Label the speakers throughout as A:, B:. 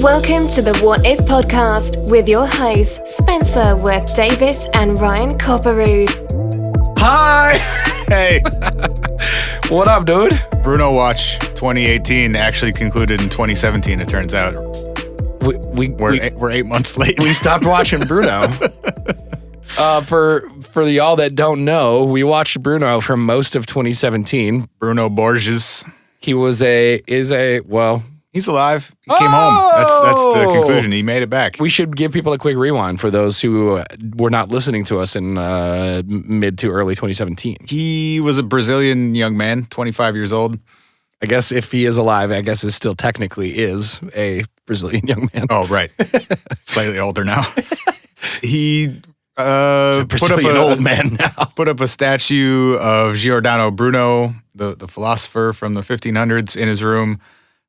A: Welcome to the What If podcast with your hosts, Spencer Worth Davis and Ryan Copperrood.
B: Hi!
C: Hey.
B: What up, dude?
C: Bruno Watch 2018 actually concluded in 2017, it turns out. We're 8 months late.
B: We stopped watching Bruno. For y'all that don't know, we watched Bruno for most of 2017.
C: Bruno Borges.
B: He
C: He's alive. He came home. That's the conclusion. He made it back.
B: We should give people a quick rewind for those who were not listening to us in mid to early 2017.
C: He was a Brazilian young man, 25 years old.
B: I guess if he is alive, I guess it still technically is a Brazilian young man.
C: Oh, right. Slightly older now. He
B: put up an old man now.
C: Put up a statue of Giordano Bruno, the philosopher from the 1500s, in his room.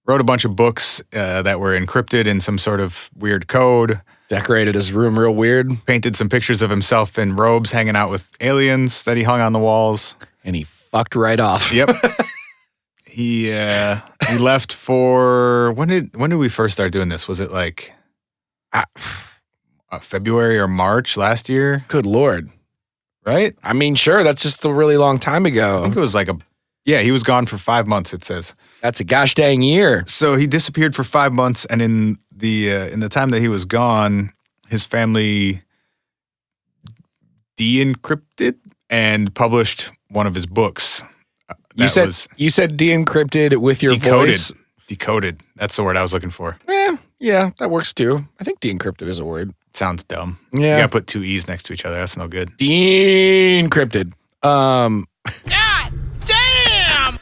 C: Wrote a bunch of books that were encrypted in some sort of weird code.
B: Decorated his room real weird.
C: Painted some pictures of himself in robes hanging out with aliens that he hung on the walls.
B: And he fucked right off.
C: Yep. He left for when did we first start doing this? Was it like February or March last year?
B: Good Lord.
C: Right?
B: I mean, sure, that's just a really long time ago.
C: I think it was like he was gone for 5 months, it says.
B: That's a gosh dang year.
C: So he disappeared for 5 months, and in the time that he was gone, his family de-encrypted and published one of his books.
B: You said de-encrypted with your voice?
C: Decoded. That's the word I was looking for.
B: Yeah, that works too. I think de-encrypted is a word.
C: Sounds dumb.
B: Yeah.
C: You gotta put two E's next to each other. That's no good.
B: De-encrypted. God damn!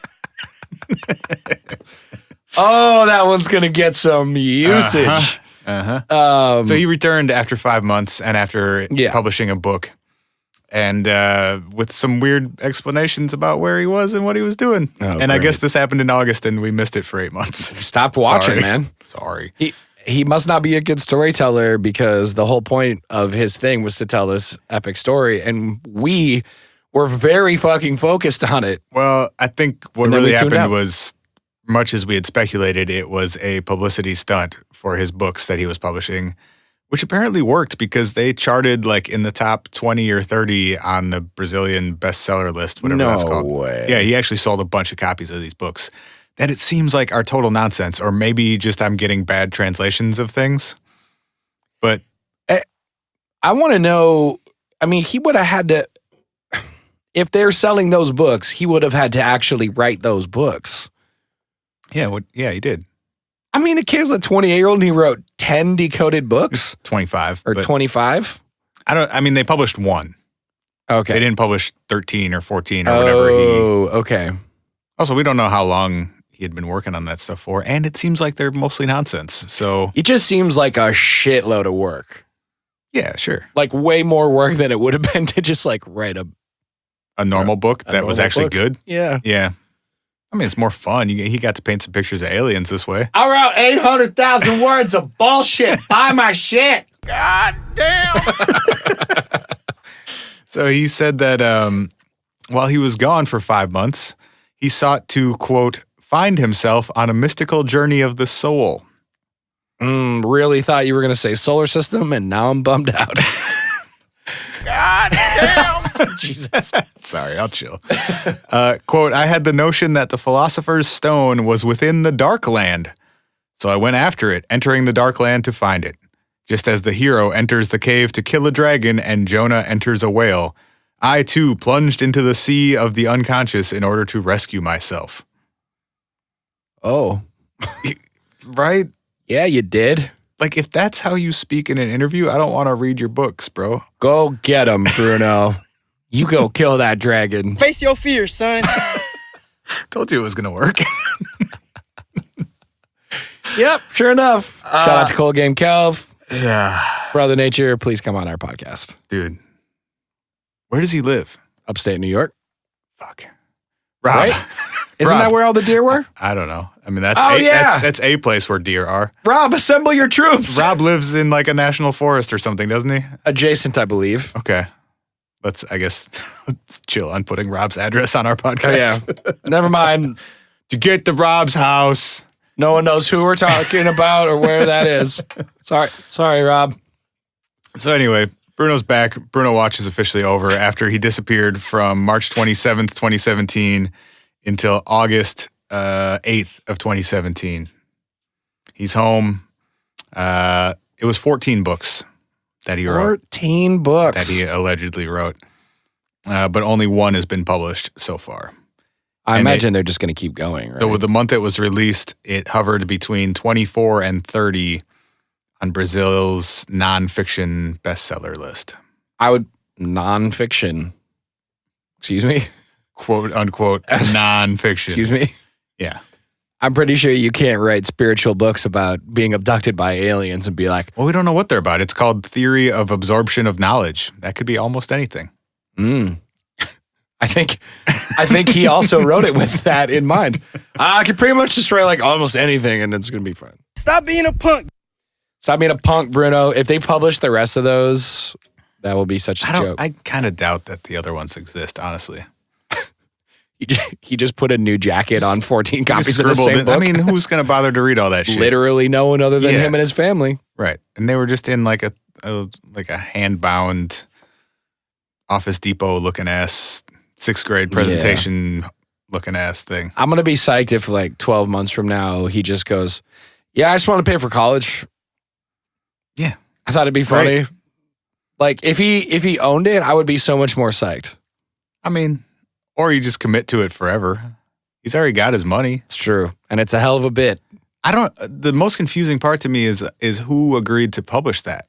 B: Oh, that one's gonna get some usage.
C: So he returned after 5 months and after publishing a book, and with some weird explanations about where he was and what he was doing.
B: Oh,
C: and
B: great.
C: I guess this happened in August, and we missed it for 8 months.
B: Stop watching, man.
C: Sorry.
B: He must not be a good storyteller, because the whole point of his thing was to tell this epic story, and we were very fucking focused on it.
C: Well, I think what really happened was, much as we had speculated, it was a publicity stunt for his books that he was publishing, which apparently worked because they charted like in the top 20 or 30 on the Brazilian bestseller list, whatever that's called.
B: No way.
C: Yeah, he actually sold a bunch of copies of these books that it seems like are total nonsense, or maybe just I'm getting bad translations of things. But
B: I want to know, I mean, he would have had to, if they're selling those books, he would have had to actually write those books.
C: yeah, he did.
B: I mean, the kid was a 28-year-old and he wrote 10 decoded books?
C: 25.
B: Or 25?
C: They published one.
B: Okay.
C: They didn't publish 13 or 14 or whatever.
B: Okay.
C: Also, we don't know how long he had been working on that stuff for, and it seems like they're mostly nonsense. So
B: It just seems like a shitload of work.
C: yeah, sure.
B: Like way more work than it would have been to just like write a
C: Normal book that was
B: normal
C: actually
B: book.
C: good.
B: Yeah.
C: Yeah. I mean, it's more fun. He got to paint some pictures of aliens this way.
B: I wrote 800,000 words of bullshit. Buy my shit. God damn.
C: So he said that while he was gone for 5 months, he sought to, quote, find himself on a mystical journey of the soul.
B: Really thought you were going to say solar system, and now I'm bummed out. God damn. Jesus.
C: Sorry, I'll chill. Quote, I had the notion that the philosopher's stone was within the dark land. So I went after it, entering the dark land to find it. Just as the hero enters the cave to kill a dragon and Jonah enters a whale, I too plunged into the sea of the unconscious in order to rescue myself.
B: Oh.
C: Right?
B: Yeah, you did.
C: Like, if that's how you speak in an interview, I don't want to read your books, bro.
B: Go get him, Bruno. You go kill that dragon.
D: Face your fears, son.
C: Told you it was going to work.
B: Yep, sure enough. Shout out to Cold Game Kelv.
C: Yeah.
B: Brother Nature, please come on our podcast.
C: Dude. Where does he live?
B: Upstate New York.
C: Fuck. Rob.
B: Right? Isn't that where all the deer were?
C: I don't know. I mean, that's that's a place where deer are.
B: Rob, assemble your troops.
C: Rob lives in like a national forest or something, doesn't he?
B: Adjacent, I believe.
C: Okay. Let's chill on putting Rob's address on our podcast.
B: Oh, yeah. Never mind.
C: To get to Rob's house,
B: No one knows who we're talking about or where that is. Sorry, Rob.
C: So anyway, Bruno's back. Bruno Watch is officially over after he disappeared from March 27th, 2017 until August 8th of 2017. He's home. It was 14 books that he wrote.
B: 14 books.
C: That he allegedly wrote. But only one has been published so far.
B: I imagine they're just going to keep going, right?
C: The month it was released, it hovered between 24 and 30 on Brazil's nonfiction bestseller list.
B: Nonfiction. Excuse me?
C: Quote, unquote, nonfiction.
B: Excuse me?
C: Yeah.
B: I'm pretty sure you can't write spiritual books about being abducted by aliens and be like,
C: well, we don't know what they're about. It's called Theory of Absorption of Knowledge. That could be almost anything.
B: I think he also wrote it with that in mind. I could pretty much just write like almost anything and it's going to be fun.
D: Stop being a punk.
B: Stop being a punk, Bruno. If they publish the rest of those, that will be such a joke.
C: I kind of doubt that the other ones exist, honestly.
B: He just put a new jacket on 14 copies of the same book.
C: I mean, who's going to bother to read all that shit?
B: Literally no one other than him and his family.
C: Right. And they were just in like a hand-bound Office Depot looking ass 6th grade presentation looking ass thing.
B: I'm going to be psyched if like 12 months from now he just goes, yeah, I just want to pay for college.
C: Yeah.
B: I thought it'd be funny.
C: Right.
B: Like if he owned it, I would be so much more psyched.
C: I mean, or you just commit to it forever. He's already got his money.
B: It's true. And it's a hell of a bit.
C: The most confusing part to me is who agreed to publish that.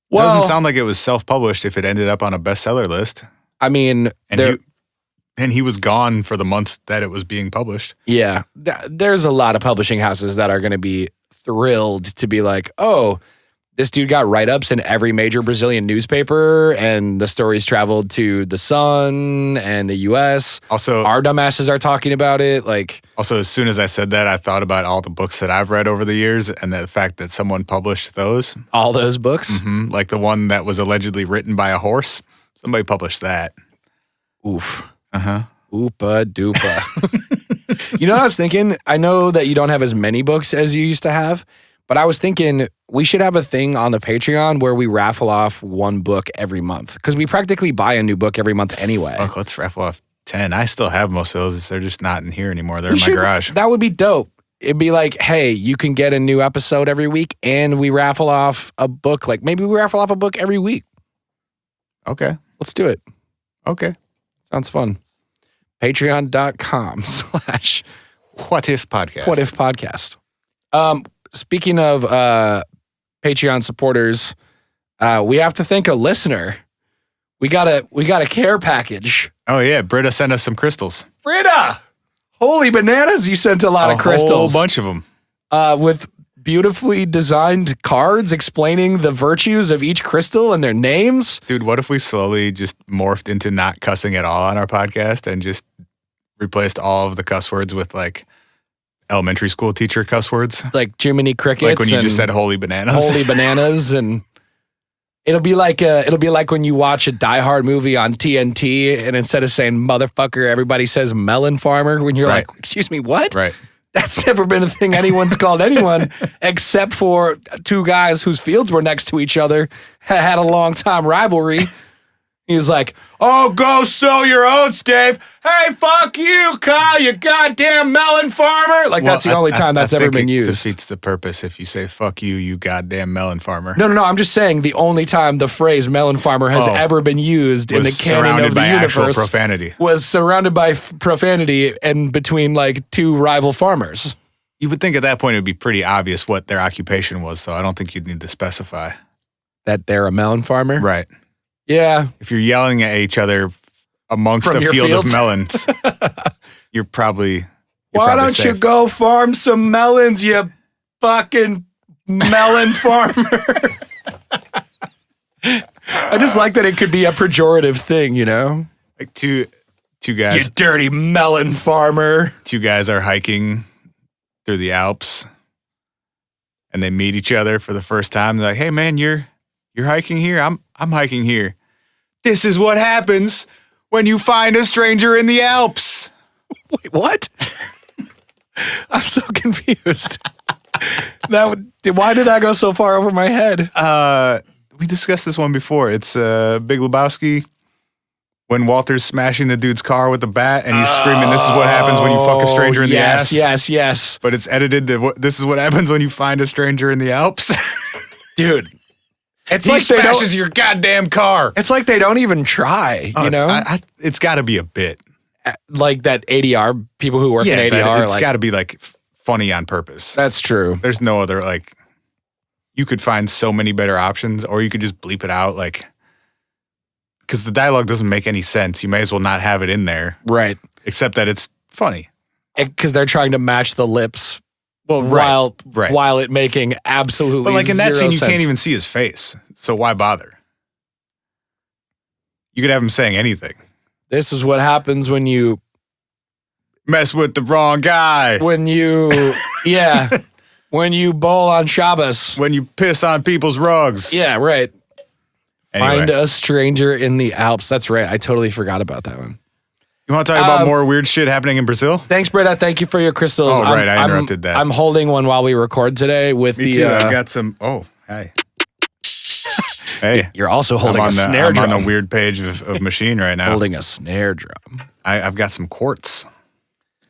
B: Well,
C: doesn't sound like it was self-published if it ended up on a bestseller list.
B: I mean,
C: and he was gone for the months that it was being published.
B: Yeah. There's a lot of publishing houses that are going to be thrilled to be like, oh, this dude got write-ups in every major Brazilian newspaper, and the stories traveled to The Sun and the U.S.
C: Also,
B: our dumbasses are talking about it.
C: Also, as soon as I said that, I thought about all the books that I've read over the years, and the fact that someone published those.
B: All those books?
C: Mm-hmm, like the one that was allegedly written by a horse. Somebody published that.
B: Oof.
C: Uh-huh.
B: Oopa doopa. You know what I was thinking? I know that you don't have as many books as you used to have, but I was thinking we should have a thing on the Patreon where we raffle off one book every month, because we practically buy a new book every month anyway.
C: Fuck, let's raffle off 10. I still have most of those. They're just not in here anymore. They're in my garage.
B: That would be dope. It'd be like, hey, you can get a new episode every week, and we raffle off a book. Like maybe we raffle off a book every week.
C: Okay.
B: Let's do it.
C: Okay.
B: Sounds fun. Patreon.com/
C: What If Podcast.
B: What If Podcast. Speaking of Patreon supporters, we have to thank a listener. We got a care package.
C: Oh yeah, Britta sent us some crystals.
B: Britta! Holy bananas, you sent a lot of crystals.
C: A whole bunch of them.
B: With beautifully designed cards explaining the virtues of each crystal and their names.
C: Dude, what if we slowly just morphed into not cussing at all on our podcast and just replaced all of the cuss words with like elementary school teacher cuss words?
B: Like Jiminy Crickets.
C: Like when you just said holy bananas.
B: Holy bananas. And it'll be like when you watch a Die Hard movie on TNT and instead of saying motherfucker, everybody says melon farmer when you're like, excuse me, what?
C: Right.
B: That's never been a thing anyone's called anyone except for two guys whose fields were next to each other, had a long time rivalry. He was like, oh, go sow your oats, Dave. Hey, fuck you, Kyle, you goddamn melon farmer. Like, that's the only time that's ever been used.
C: It defeats the purpose if you say, fuck you, you goddamn melon farmer.
B: No. I'm just saying the only time the phrase melon farmer has ever been used in the canon of the universe
C: profanity.
B: Was surrounded by profanity and between, like, two rival farmers.
C: You would think at that point it would be pretty obvious what their occupation was, though. I don't think you'd need to specify.
B: That they're a melon farmer?
C: Right.
B: Yeah.
C: If you're yelling at each other amongst a field of melons, you're probably
B: Why don't
C: safe.
B: you go farm some melons, you fucking melon farmer? I just like that it could be a pejorative thing, you know?
C: Like two guys.
B: You dirty melon farmer.
C: Two guys are hiking through the Alps and they meet each other for the first time. They're like, hey man, you're hiking here? I'm hiking here. This is what happens when you find a stranger in the Alps.
B: Wait, what? I'm so confused. Why did that go so far over my head?
C: We discussed this one before. It's Big Lebowski when Walter's smashing the dude's car with the bat and he's screaming, "This is what happens when you fuck a stranger in the ass."
B: Yes.
C: But it's edited to, "This is what happens when you find a stranger in the Alps."
B: Dude. It's
C: He
B: like they don't.
C: smashes your goddamn car.
B: It's like they don't even try, you know?
C: It's got to be a bit.
B: Like that ADR, people who work in ADR.
C: It's got to be like funny on purpose.
B: That's true.
C: There's no other, like, you could find so many better options, or you could just bleep it out, like, because the dialogue doesn't make any sense. You may as well not have it in there.
B: Right.
C: Except that it's funny.
B: Because they're trying to match the lips
C: Well,
B: while it making absolutely
C: But like in that scene, you
B: sense.
C: can't even see his face. So why bother? You could have him saying anything.
B: This is what happens when you
C: Mess with the wrong guy.
B: when you bowl on Shabbos.
C: When you piss on people's rugs.
B: Yeah, right.
C: Anyway,
B: Find a stranger in the Alps. That's right. I totally forgot about that one.
C: you want to talk about more weird shit happening in Brazil?
B: Thanks, Britta. Thank you for your crystals.
C: Oh, right. I interrupted that.
B: I'm holding one while we record today with
C: Me too. I've got some. Oh, hey. Hey.
B: You're also holding a snare
C: I'm
B: drum.
C: on the weird page of Machine right now.
B: Holding a snare drum.
C: I've got some quartz.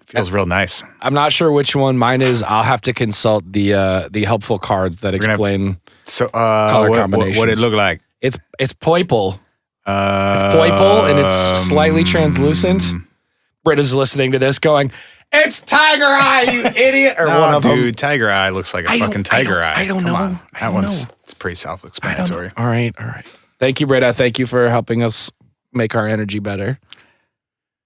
C: Feels real nice.
B: I'm not sure which one mine is. I'll have to consult the helpful cards that explain.
C: So,
B: color
C: what
B: combinations.
C: it look like?
B: It's purple. It's purple and it's slightly translucent. Britta's listening to this going, "It's Tiger Eye, you idiot!" Or
C: No,
B: one of them.
C: dude, Tiger Eye looks like a fucking tiger eye.
B: I don't
C: Come
B: know.
C: on.
B: I
C: That
B: don't
C: one's
B: know.
C: it's pretty self-explanatory.
B: All right. Thank you, Britta. Thank you for helping us make our energy better.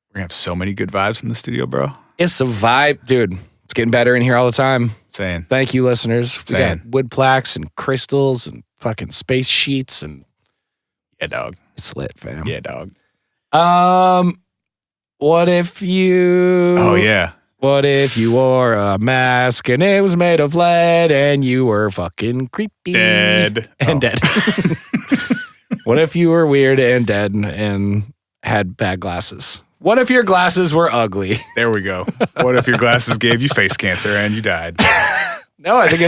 C: We're gonna have so many good vibes in the studio, bro.
B: It's a vibe, dude. It's getting better in here all the time.
C: Saying.
B: Thank you, listeners. We
C: Same.
B: got wood plaques and crystals and fucking space sheets and
C: Yeah, dog.
B: it's lit, fam.
C: Yeah, dog.
B: What if you?
C: Oh yeah.
B: What if you wore a mask and it was made of lead and you were fucking creepy
C: Dead.
B: and
C: Oh.
B: dead? What if you were weird and dead and had bad glasses? What if your glasses were ugly?
C: There we go. What if your glasses gave you face cancer and you died?
B: No, I think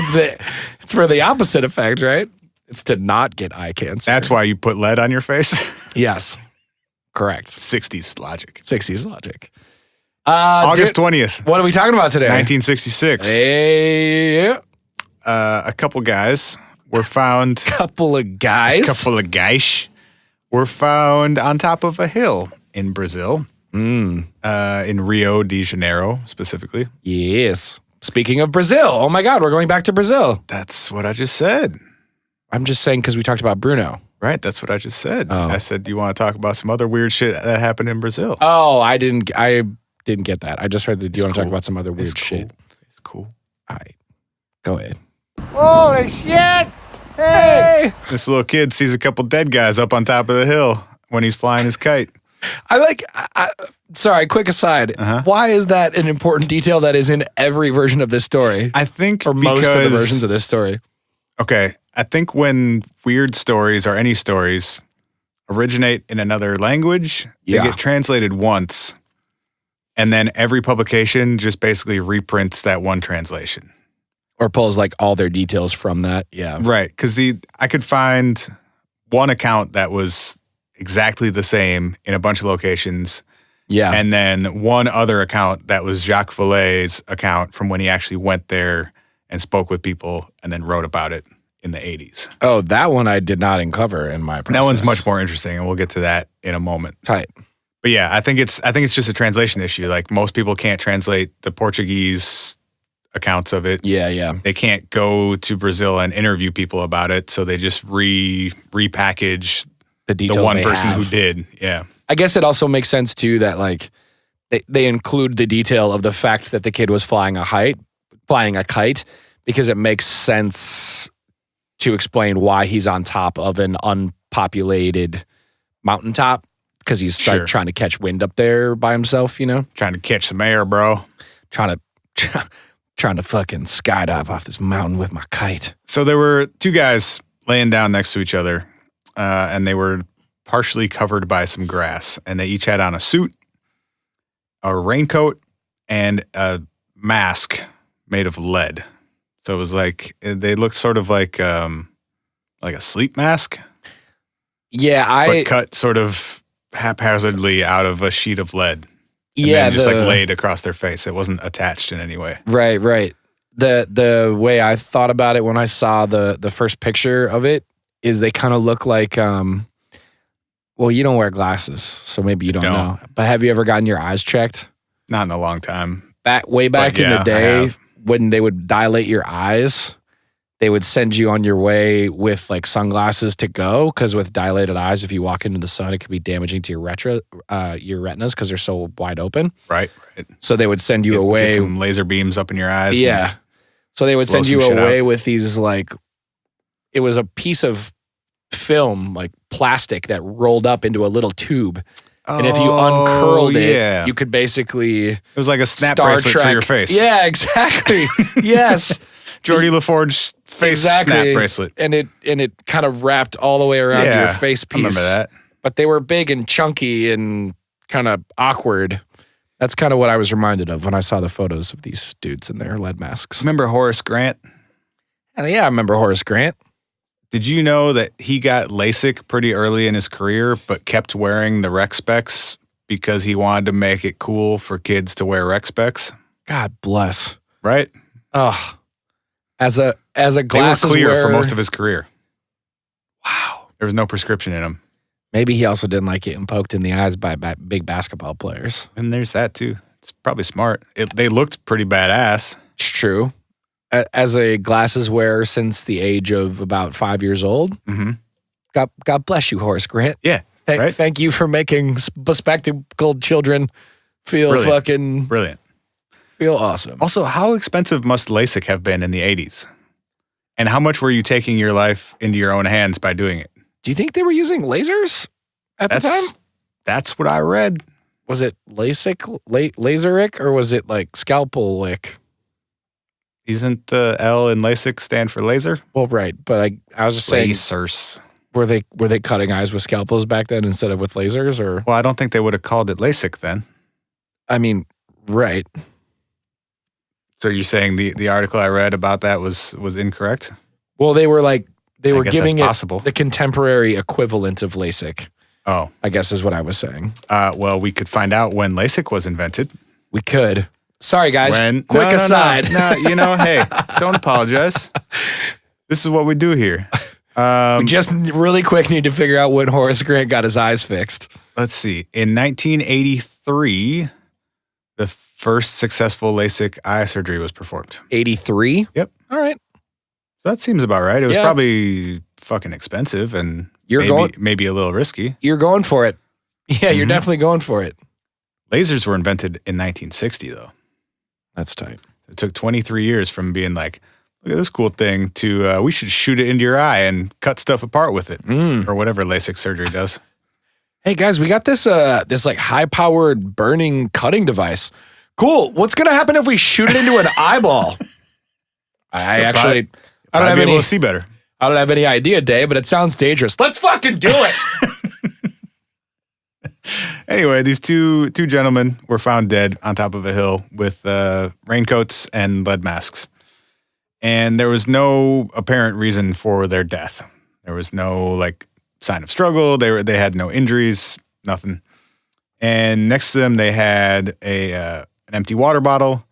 B: it's for the opposite effect, right? It's to not get eye cancer.
C: That's why you put lead on your face.
B: Yes, correct.
C: 60s logic.
B: 60s logic.
C: August
B: Dude,
C: 20th,
B: what are we talking about today?
C: 1966.
B: Hey,
C: A couple guys were found.
B: couple of guys.
C: Were found on top of a hill in Brazil. In Rio de Janeiro, specifically.
B: Yes. Speaking of Brazil, oh my God, we're going back to Brazil.
C: That's what I just said.
B: I'm just saying because we talked about Bruno.
C: Right, that's what I just said.
B: Oh.
C: I said, do you want to talk about some other weird shit that happened in Brazil?
B: Oh, I didn't get that. I just heard that. Do you want to talk about some other weird
C: It's
B: shit?
C: cool. It's cool.
B: All right, go ahead.
D: Holy shit! Hey!
C: This little kid sees a couple dead guys up on top of the hill when he's flying his kite.
B: Sorry, quick aside.
C: Uh-huh.
B: Why is that an important detail that is in every version of this story?
C: I think
B: or most of the versions of this story.
C: Okay, I think when weird stories or any stories originate in another language,
B: Yeah.
C: they get translated once, and then every publication just basically reprints that one translation.
B: Or pulls like all their details from that. Yeah.
C: Right, because I could find one account that was exactly the same in a bunch of locations,
B: Yeah.
C: and then one other account that was Jacques Vallée's account from when he actually went there and spoke with people and then wrote about it in the 80s.
B: Oh, that one I did not uncover in my process.
C: That one's much more interesting, and we'll get to that in a moment.
B: tight.
C: But yeah, I think it's just a translation issue. Like most people can't translate the Portuguese accounts of it.
B: Yeah.
C: They can't go to Brazil and interview people about it, so they just repackage
B: The details.
C: the one
B: they
C: person
B: have.
C: who did. Yeah.
B: I guess it also makes sense too that like they include the detail of the fact that the kid was flying a kite because it makes sense to explain why he's on top of an unpopulated mountaintop because he's
C: Sure.
B: like trying to catch wind up there by himself, you know,
C: Trying to catch some air, bro.
B: trying to fucking skydive off this mountain with my kite.
C: So there were two guys laying down next to each other, and they were partially covered by some grass, and they each had on a suit, a raincoat, and a mask made of lead. So it was like, they looked sort of like a sleep mask.
B: Yeah,
C: but cut sort of haphazardly out of a sheet of lead. And
B: yeah,
C: then just like laid across their face. It wasn't attached in any way.
B: Right. The way I thought about it when I saw the first picture of it is they kind of look like, well, you don't wear glasses, so maybe you don't know. But have you ever gotten your eyes checked?
C: Not in a long time.
B: Way back in the day, when they would dilate your eyes, they would send you on your way with like sunglasses to go, because with dilated eyes, if you walk into the sun, it could be damaging to your retinas because they're so wide open.
C: Right.
B: So they would send you away.
C: Get some laser beams up in your eyes.
B: Yeah. So they would send you away with these, like, it was a piece of film, like plastic, that rolled up into a little tube. And if you uncurled it, you could basically...
C: It was like a snap bracelet for your face.
B: Yeah, exactly. Yes.
C: Geordie LaForge face snap bracelet.
B: And it kind of wrapped all the way around your face piece.
C: I remember that.
B: But they were big and chunky and kind of awkward. That's kind of what I was reminded of when I saw the photos of these dudes in their lead masks.
C: Remember Horace Grant?
B: Yeah, I remember Horace Grant.
C: Did you know that he got LASIK pretty early in his career, but kept wearing the rec specs because he wanted to make it cool for kids to wear rec specs?
B: God bless.
C: Right?
B: Oh, as a glasses
C: they were clear
B: wearer,
C: for most of his career.
B: Wow.
C: There was no prescription in them.
B: Maybe he also didn't like getting poked in the eyes by big basketball players.
C: And there's that too. It's probably smart. They looked pretty badass.
B: It's true. As a glasses wearer since the age of about 5 years old, God bless you, Horace Grant.
C: Yeah.
B: Thank you for making bespectacled children feel
C: Brilliant.
B: Feel awesome.
C: Also, how expensive must LASIK have been in the 80s? And how much were you taking your life into your own hands by doing it?
B: Do you think they were using lasers at the time?
C: That's what I read.
B: Was it laseric, or was it like scalpel-ic?
C: Isn't the L in LASIK stand for laser?
B: Well, right, but I was just saying,
C: Lasers.
B: were they cutting eyes with scalpels back then instead of with lasers, or?
C: Well, I don't think they would have called it LASIK then.
B: I mean, right.
C: So you're saying the article I read about that was incorrect?
B: Well, they were giving it
C: possible.
B: the contemporary equivalent of LASIK.
C: Oh,
B: I guess is what I was saying.
C: Well, we could find out when LASIK was invented.
B: We could. Sorry, guys. Quick aside.
C: No, hey, don't apologize. This is what we do here.
B: We just really quick need to figure out when Horace Grant got his eyes fixed.
C: Let's see. In 1983, the first successful LASIK eye surgery was performed.
B: 83?
C: Yep.
B: All right.
C: So that seems about right. It was probably fucking expensive and maybe a little risky.
B: You're going for it. Yeah, you're definitely going for it.
C: Lasers were invented in 1960, though.
B: That's tight.
C: It took 23 years from being like, look at this cool thing, to we should shoot it into your eye and cut stuff apart with it, or whatever LASIK surgery does.
B: Hey guys, we got this like high-powered burning cutting device. Cool. What's gonna happen if we shoot it into an eyeball? I don't have
C: able to see better.
B: I don't have any idea, Dave, but it sounds dangerous. Let's fucking do it.
C: Anyway, these two gentlemen were found dead on top of a hill with raincoats and lead masks. And there was no apparent reason for their death. There was no like sign of struggle. They had no injuries, nothing. And next to them, they had an empty water bottle,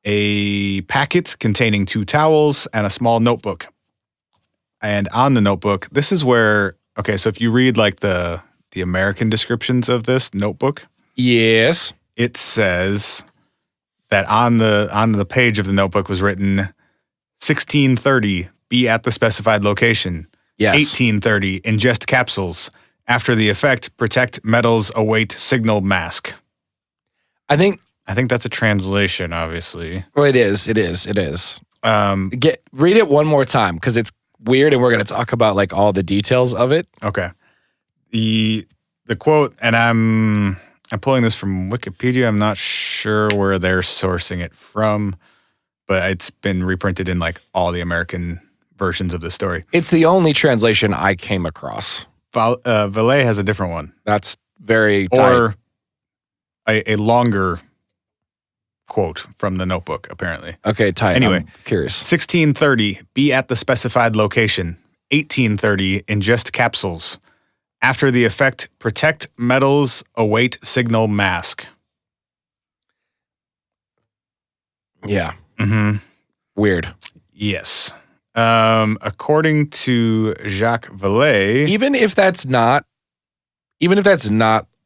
C: a packet containing 2 towels, and a small notebook. And on the notebook, this is where, okay, so if you read like the American descriptions of this notebook,
B: yes,
C: it says that on the page of the notebook was written 1630, be at the specified location.
B: Yes.
C: 1830, ingest capsules. After the effect, protect metals, await signal mask.
B: I think
C: that's a translation, obviously.
B: Well, it is. Read it one more time because it's weird, and we're going to talk about like all the details of it.
C: Okay. The quote, and I'm pulling this from Wikipedia. I'm not sure where they're sourcing it from, but it's been reprinted in like all the American versions of the story.
B: It's the only translation I came across.
C: Valet has a different one.
B: That's very tight.
C: Or a longer quote from the notebook, apparently.
B: Okay, tight.
C: Anyway,
B: I'm curious.
C: 16:30, be at the specified location. 18:30, ingest capsules. After the effect, protect metals, await signal mask.
B: Yeah.
C: Mm-hmm.
B: Weird.
C: Yes. According to Jacques Vallée,
B: Even if that's not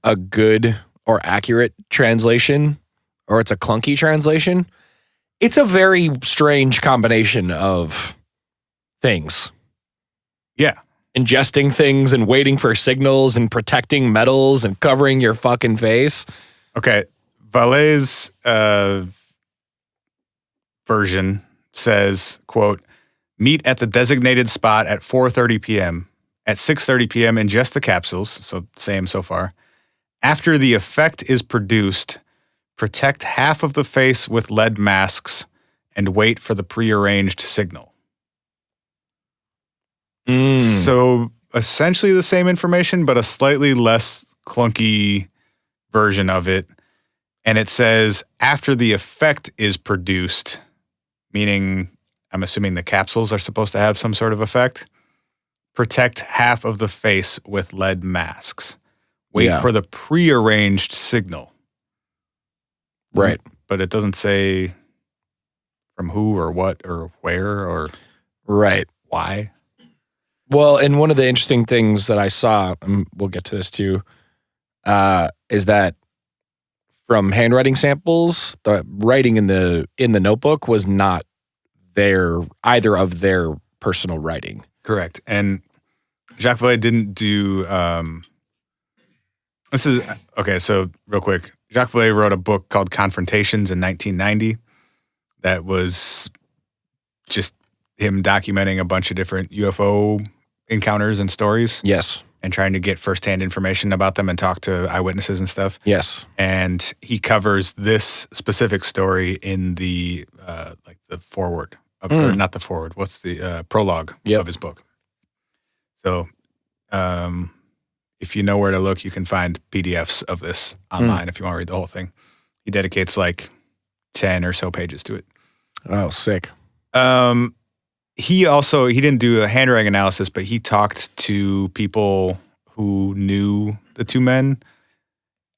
B: a good or accurate translation, or it's a clunky translation, it's a very strange combination of things.
C: yeah,
B: Ingesting things and waiting for signals and protecting metals and covering your fucking face.
C: okay. Vallée's version says, quote, meet at the designated spot at 4:30 p.m. At 6:30 p.m., ingest the capsules, so same so far. After the effect is produced, protect half of the face with lead masks and wait for the prearranged signal. So essentially the same information, but a slightly less clunky version of it. And it says after the effect is produced, meaning I'm assuming the capsules are supposed to have some sort of effect. Protect half of the face with lead masks. Wait for the prearranged signal.
B: Right.
C: But it doesn't say from who or what or where or
B: Right.
C: why.
B: Well, and one of the interesting things that I saw, and we'll get to this too, is that from handwriting samples, the writing in the notebook was not either of their personal writing.
C: Correct. And Jacques Vallée didn't do this is okay, so real quick. Jacques Vallée wrote a book called Confrontations in 1990 that was just him documenting a bunch of different UFO encounters and stories.
B: Yes.
C: And trying to get firsthand information about them and talk to eyewitnesses and stuff.
B: Yes.
C: And he covers this specific story in the the foreword, or not the foreword. What's the prologue of his book? So, if you know where to look, you can find PDFs of this online if you want to read the whole thing. He dedicates like 10 or so pages to it.
B: Oh, sick.
C: He didn't do a handwriting analysis, but he talked to people who knew the two men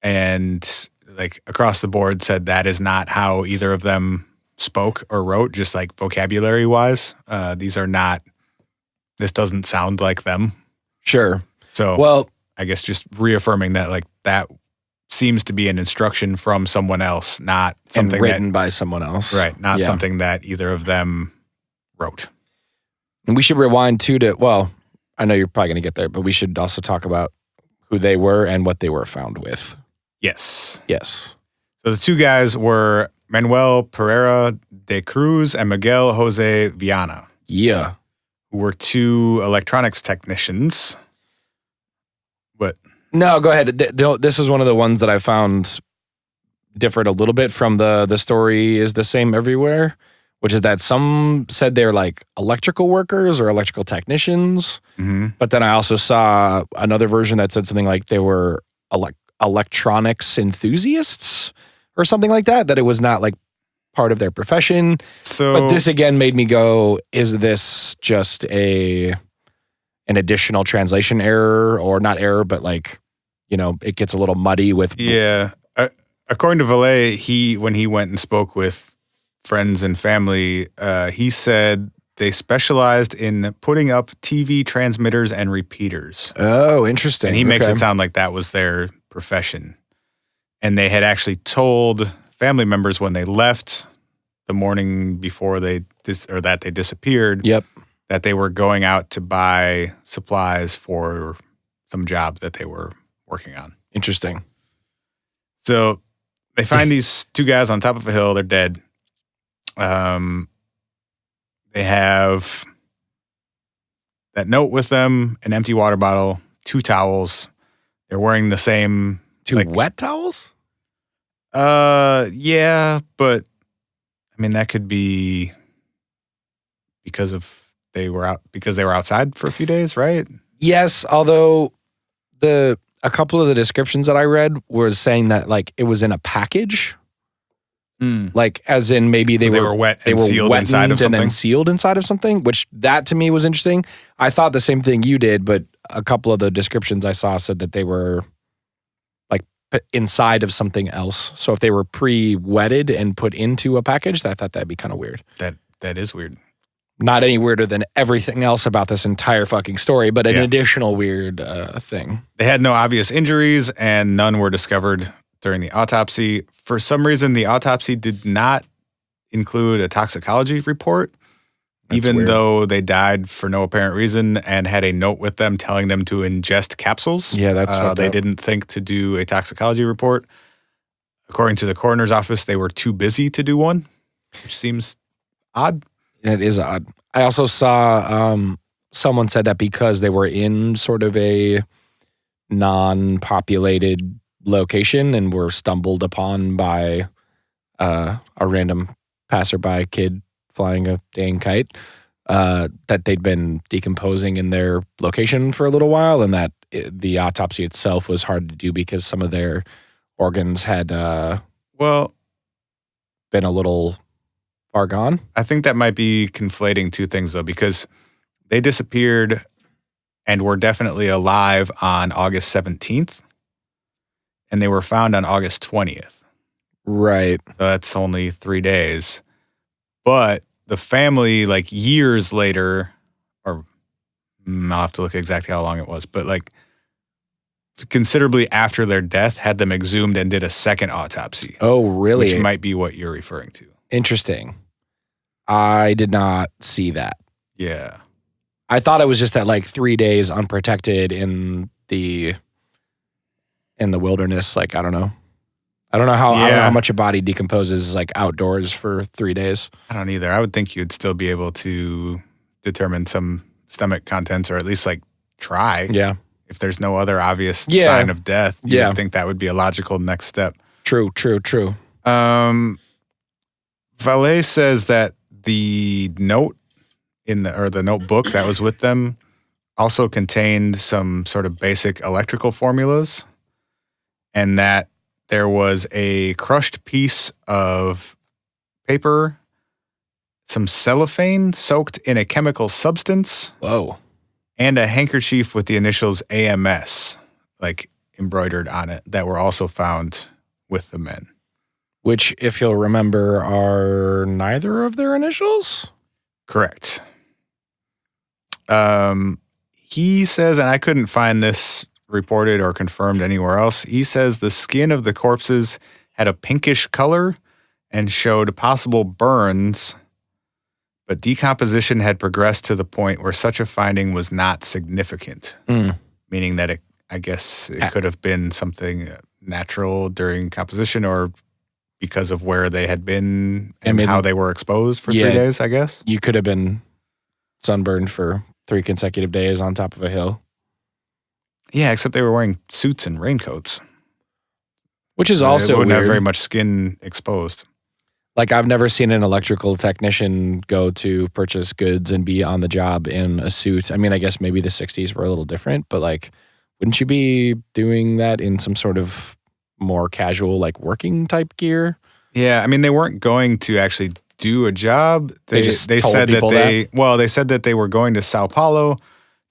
C: and like across the board said that is not how either of them spoke or wrote, just like vocabulary wise. This doesn't sound like them.
B: Sure.
C: So,
B: well,
C: I guess just reaffirming that like that seems to be an instruction from someone else, not something
B: written by someone else.
C: Right. Not something that either of them wrote.
B: And we should rewind well, I know you're probably going to get there, but we should also talk about who they were and what they were found with.
C: Yes.
B: Yes.
C: So the two guys were Manuel Pereira de Cruz and Miguel Jose Viana.
B: Yeah.
C: Who were two electronics technicians. What?
B: No, go ahead. This is one of the ones that I found differed a little bit from the story is the same everywhere, which is that some said they're like electrical workers or electrical technicians.
C: Mm-hmm.
B: But then I also saw another version that said something like they were electronics enthusiasts or something like that it was not like part of their profession. But this again made me go, is this just an additional translation error, or not error, but like, it gets a little muddy with.
C: Yeah. According to Vallée, when he went and spoke with friends and family, he said they specialized in putting up TV transmitters and repeaters.
B: Oh, interesting.
C: And he makes it sound like that was their profession. And they had actually told family members when they left the morning before they disappeared, that they were going out to buy supplies for some job that they were working on.
B: Interesting.
C: So they find these two guys on top of a hill. They're dead. They have that note with them, an empty water bottle, 2 towels. They're wearing the same...
B: Two wet towels?
C: Yeah, but I mean, that could be because they were outside for a few days, right?
B: Yes, although a couple of the descriptions that I read was saying that like it was in a package. Like, as in maybe
C: So they were wet and sealed inside of
B: and then
C: something?
B: sealed inside of something, which that to me was interesting. I thought the same thing you did, but a couple of the descriptions I saw said that they were like inside of something else. So if they were pre-wetted and put into a package, I thought that'd be kind of weird.
C: That is weird.
B: Not any weirder than everything else about this entire fucking story, but an additional weird thing.
C: They had no obvious injuries, and none were discovered during the autopsy. For some reason, the autopsy did not include a toxicology report, even
B: weird.
C: though they died for no apparent reason and had a note with them telling them to ingest capsules.
B: Yeah, that's fucked
C: They
B: up.
C: didn't think to do a toxicology report. According to the coroner's office, they were too busy to do one, which seems odd.
B: It is odd. I also saw someone said that because they were in sort of a non-populated location and were stumbled upon by a random passerby kid flying a dang kite, that they'd been decomposing in their location for a little while, and that the autopsy itself was hard to do because some of their organs had been a little far gone.
C: I think that might be conflating two things, though, because they disappeared and were definitely alive on August 17th, and they were found on August 20th.
B: Right.
C: So that's only 3 days. But the family, like years later, or I'll have to look exactly how long it was, but like considerably after their death, had them exhumed and did a second autopsy.
B: Oh, really?
C: Which might be what you're referring to.
B: Interesting. I did not see that.
C: Yeah.
B: I thought it was just that like 3 days unprotected in the wilderness. Like, I don't know. I don't know how much a body decomposes like outdoors for 3 days.
C: I don't either. I would think you'd still be able to determine some stomach contents, or at least like try.
B: Yeah.
C: If there's no other obvious sign of death, you would think that would be a logical next step.
B: True.
C: Valet says that the note the notebook that was with them also contained some sort of basic electrical formulas, and that there was a crushed piece of paper, some cellophane soaked in a chemical substance.
B: Whoa.
C: And a handkerchief with the initials AMS, like embroidered on it, that were also found with the men.
B: Which, if you'll remember, are neither of their initials?
C: Correct. He says, and I couldn't find this reported or confirmed anywhere else, he says the skin of the corpses had a pinkish color and showed possible burns, but decomposition had progressed to the point where such a finding was not significant, meaning that it could have been something natural during composition, or because of where they had been and how they were exposed for 3 days, I guess.
B: You could have been sunburned for 3 consecutive days on top of a hill.
C: Yeah, except they were wearing suits and raincoats.
B: Which is also
C: weird. They wouldn't have very
B: weird.
C: much skin exposed.
B: Like, I've never seen an electrical technician go to purchase goods and be on the job in a suit. I mean, I guess maybe the 60s were a little different, but like, wouldn't you be doing that in some sort of more casual, like working type gear?
C: Yeah, I mean, they weren't going to actually do a job. They
B: told
C: said
B: people
C: they said that they were going to Sao Paulo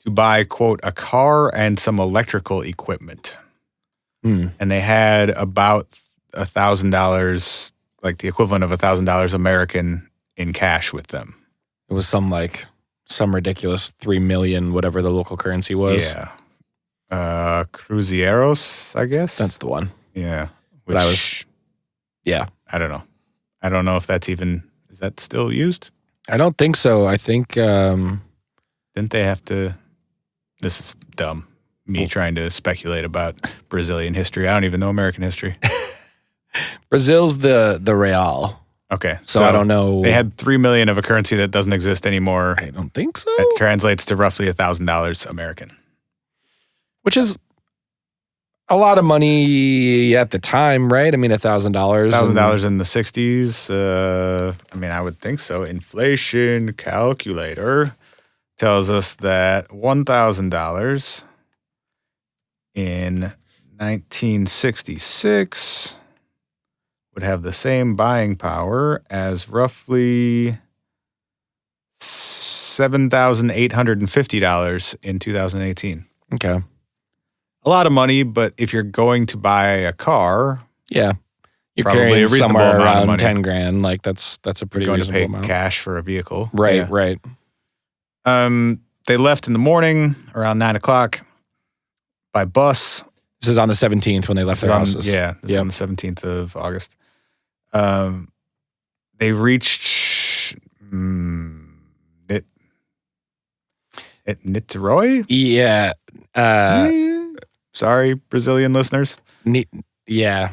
C: to buy, quote, a car and some electrical equipment. And they had about $1,000, like the equivalent of $1,000 American in cash with them.
B: It was some ridiculous 3 million, whatever the local currency was.
C: Yeah. Cruzeiros, I guess.
B: That's the one.
C: Yeah.
B: But
C: I don't know. I don't know if is that still used?
B: I don't think so. I think,
C: didn't they have to, this is dumb, me trying to speculate about Brazilian history. I don't even know American history.
B: Brazil's the real.
C: Okay.
B: So I don't know.
C: They had 3 million of a currency that doesn't exist anymore.
B: I don't think so.
C: That translates to roughly $1,000 American.
B: Which is a lot of money at the time, right? I mean, $1,000.
C: $1,000 in the 60s. I mean, I would think so. Inflation calculator tells us that $1,000 in 1966 would have the same buying power as roughly $7,850 in 2018.
B: Okay.
C: A lot of money, but if you're going to buy a car,
B: Yeah. You're
C: Probably
B: carrying
C: a reasonable
B: somewhere
C: amount of
B: around
C: money.
B: 10 grand. Like that's a pretty
C: you're going to
B: reasonable
C: pay
B: amount.
C: cash for a vehicle.
B: Right,
C: Yeah.
B: right.
C: They left in the morning around 9 o'clock by bus.
B: This is on the 17th when they left their houses.
C: This is on the 17th of August. They reached Niterói?
B: Yeah.
C: Sorry, Brazilian listeners.
B: Yeah.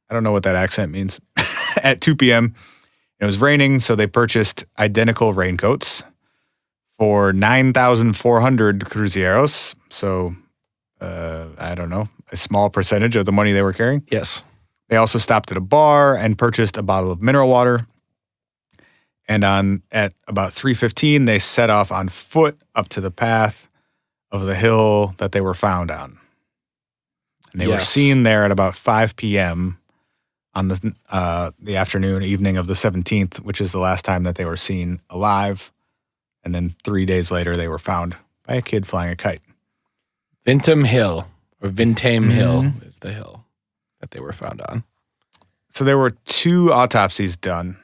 C: I don't know what that accent means. At 2 p.m. It was raining, so they purchased identical raincoats for 9,400 cruzeiros. So, I don't know, a small percentage of the money they were carrying.
B: Yes.
C: They also stopped at a bar and purchased a bottle of mineral water. And at about 3:15, they set off on foot up to the path of the hill that they were found on. And they were seen there at about 5 p.m. on the afternoon, evening of the 17th, which is the last time that they were seen alive. And then 3 days later, they were found by a kid flying a kite.
B: Vintem Hill, or Vintem Hill is the hill that they were found on.
C: So there were 2 autopsies done.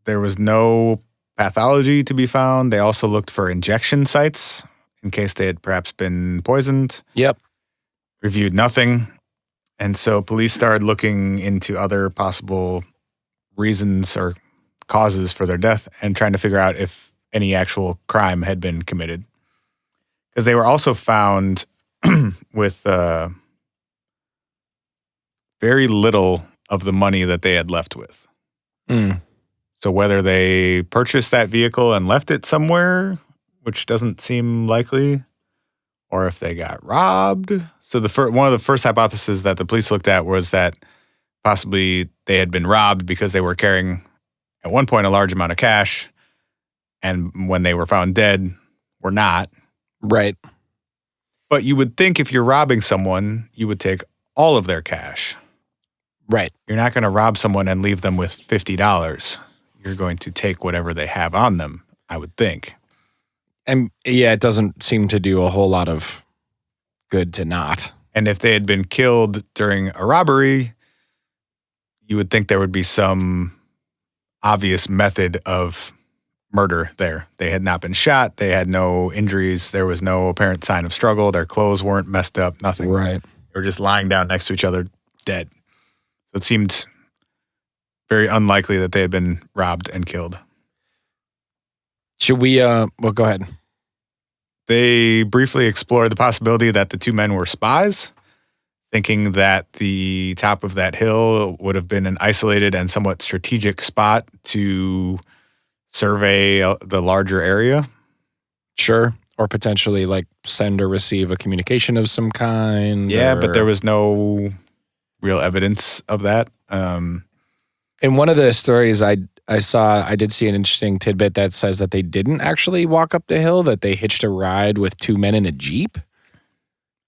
C: There was no pathology to be found. They also looked for injection sites in case they had perhaps been poisoned.
B: Yep.
C: Reviewed nothing. And so police started looking into other possible reasons or causes for their death and trying to figure out if any actual crime had been committed. Because they were also found with very little of the money that they had left with.
B: Mm.
C: So whether they purchased that vehicle and left it somewhere, which doesn't seem likely, or if they got robbed. So one of the first hypotheses that the police looked at was that possibly they had been robbed because they were carrying, at one point, a large amount of cash, and when they were found dead, were not.
B: Right.
C: But you would think if you're robbing someone, you would take all of their cash.
B: Right.
C: You're not going to rob someone and leave them with $50. You're going to take whatever they have on them, I would think.
B: And yeah, it doesn't seem to do a whole lot of good to not.
C: And if they had been killed during a robbery, you would think there would be some obvious method of murder there. They had not been shot. They had no injuries. There was no apparent sign of struggle. Their clothes weren't messed up, nothing.
B: Right.
C: They were just lying down next to each other, dead. So it seemed very unlikely that they had been robbed and killed.
B: Should we, well, go ahead.
C: They briefly explored the possibility that the 2 men were spies, thinking that the top of that hill would have been an isolated and somewhat strategic spot to survey the larger area.
B: Sure. Or potentially like send or receive a communication of some kind.
C: Yeah, but there was no real evidence of that.
B: In one of the stories I did see an interesting tidbit that says that they didn't actually walk up the hill, that they hitched a ride with 2 men in a Jeep.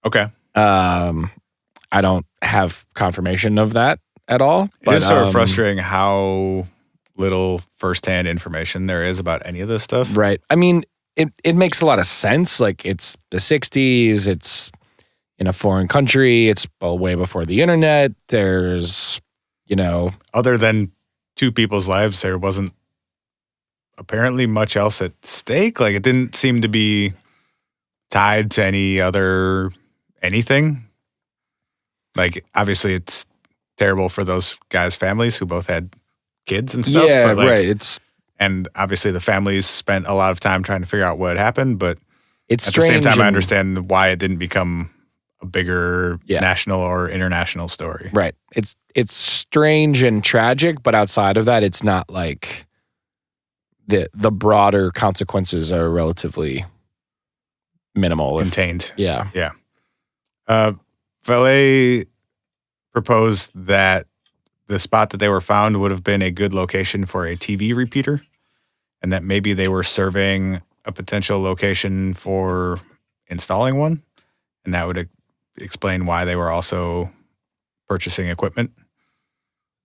C: Okay.
B: I don't have confirmation of that at all.
C: It is sort of frustrating how little firsthand information there is about any of this stuff.
B: Right. I mean, it makes a lot of sense. Like, it's the 60s. It's in a foreign country. It's way before the internet. There's,
C: Other than 2 people's lives, there wasn't apparently much else at stake. Like, it didn't seem to be tied to anything. Like, obviously, it's terrible for those guys' families who both had kids and stuff.
B: Yeah,
C: but
B: right.
C: And obviously, the families spent a lot of time trying to figure out what had happened. But
B: it's
C: at the same
B: strange
C: time, I understand why it didn't become a bigger
B: Yeah.
C: national or international story.
B: Right. It's strange and tragic, but outside of that, it's not like the broader consequences are relatively minimal.
C: Contained.
B: Yeah.
C: Valet proposed that the spot that they were found would have been a good location for a TV repeater, and that maybe they were surveying a potential location for installing one, and that would explain why they were also purchasing equipment.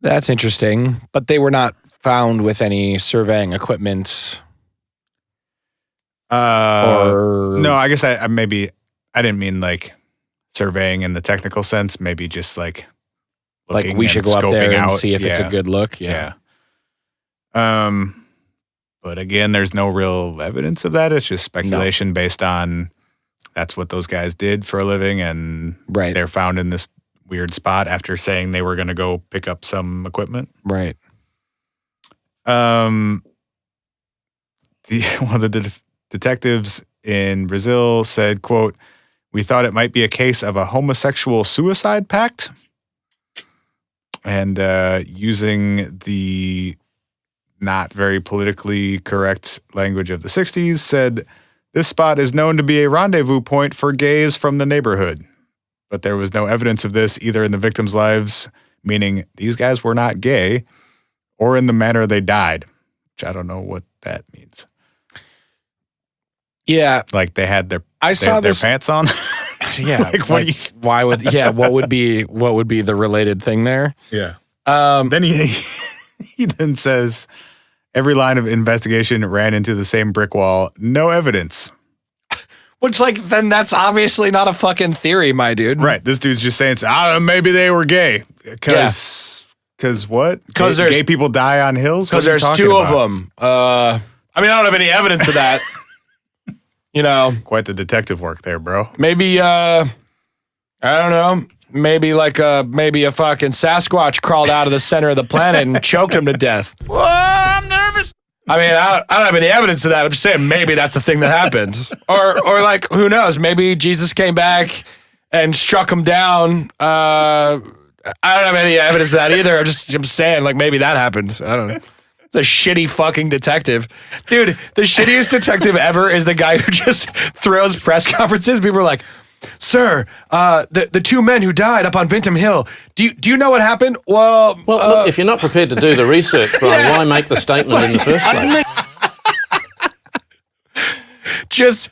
B: That's interesting. But they were not found with any surveying equipment.
C: No, I guess I didn't mean like surveying in the technical sense. Maybe just like looking
B: like we should
C: and
B: go up there
C: scoping
B: and
C: out.
B: see if it's a good look.
C: Yeah. But again, there's no real evidence of that. It's just speculation based on that's what those guys did for a living, and they're found in this weird spot after saying they were going to go pick up some equipment.
B: Right.
C: One of the detectives in Brazil said, quote, "We thought it might be a case of a homosexual suicide pact." And using the not very politically correct language of the 60s, said, "This spot is known to be a rendezvous point for gays from the neighborhood." But there was no evidence of this either in the victims' lives, meaning these guys were not gay, or in the manner they died, which I don't know what that means.
B: Yeah.
C: Like they had their pants on?
B: Yeah. What would be the related thing there?
C: Yeah. Then he then says, "Every line of investigation ran into the same brick wall. No evidence."
B: Which, like, then that's obviously not a fucking theory, my dude.
C: Right. This dude's just saying, I don't know, maybe they were gay. Because what? Because gay people die on hills?
B: Because there's two of them. I mean, I don't have any evidence of that. You know.
C: Quite the detective work there, bro.
B: Maybe, I don't know. Maybe maybe a fucking Sasquatch crawled out of the center of the planet and choked him to death.
D: Whoa, I'm nervous.
B: I mean, I don't have any evidence of that. I'm just saying maybe that's the thing that happened. Or like, who knows? Maybe Jesus came back and struck him down. I don't have any evidence of that either. I'm saying, like, maybe that happened. I don't know. It's a shitty fucking detective. Dude, the shittiest detective ever is the guy who just throws press conferences. People are like, "Sir, the two men who died up on Vintem Hill, do you know what happened?" Well,
E: look, if you're not prepared to do the research, Brian, why make the statement in the first place?
B: Just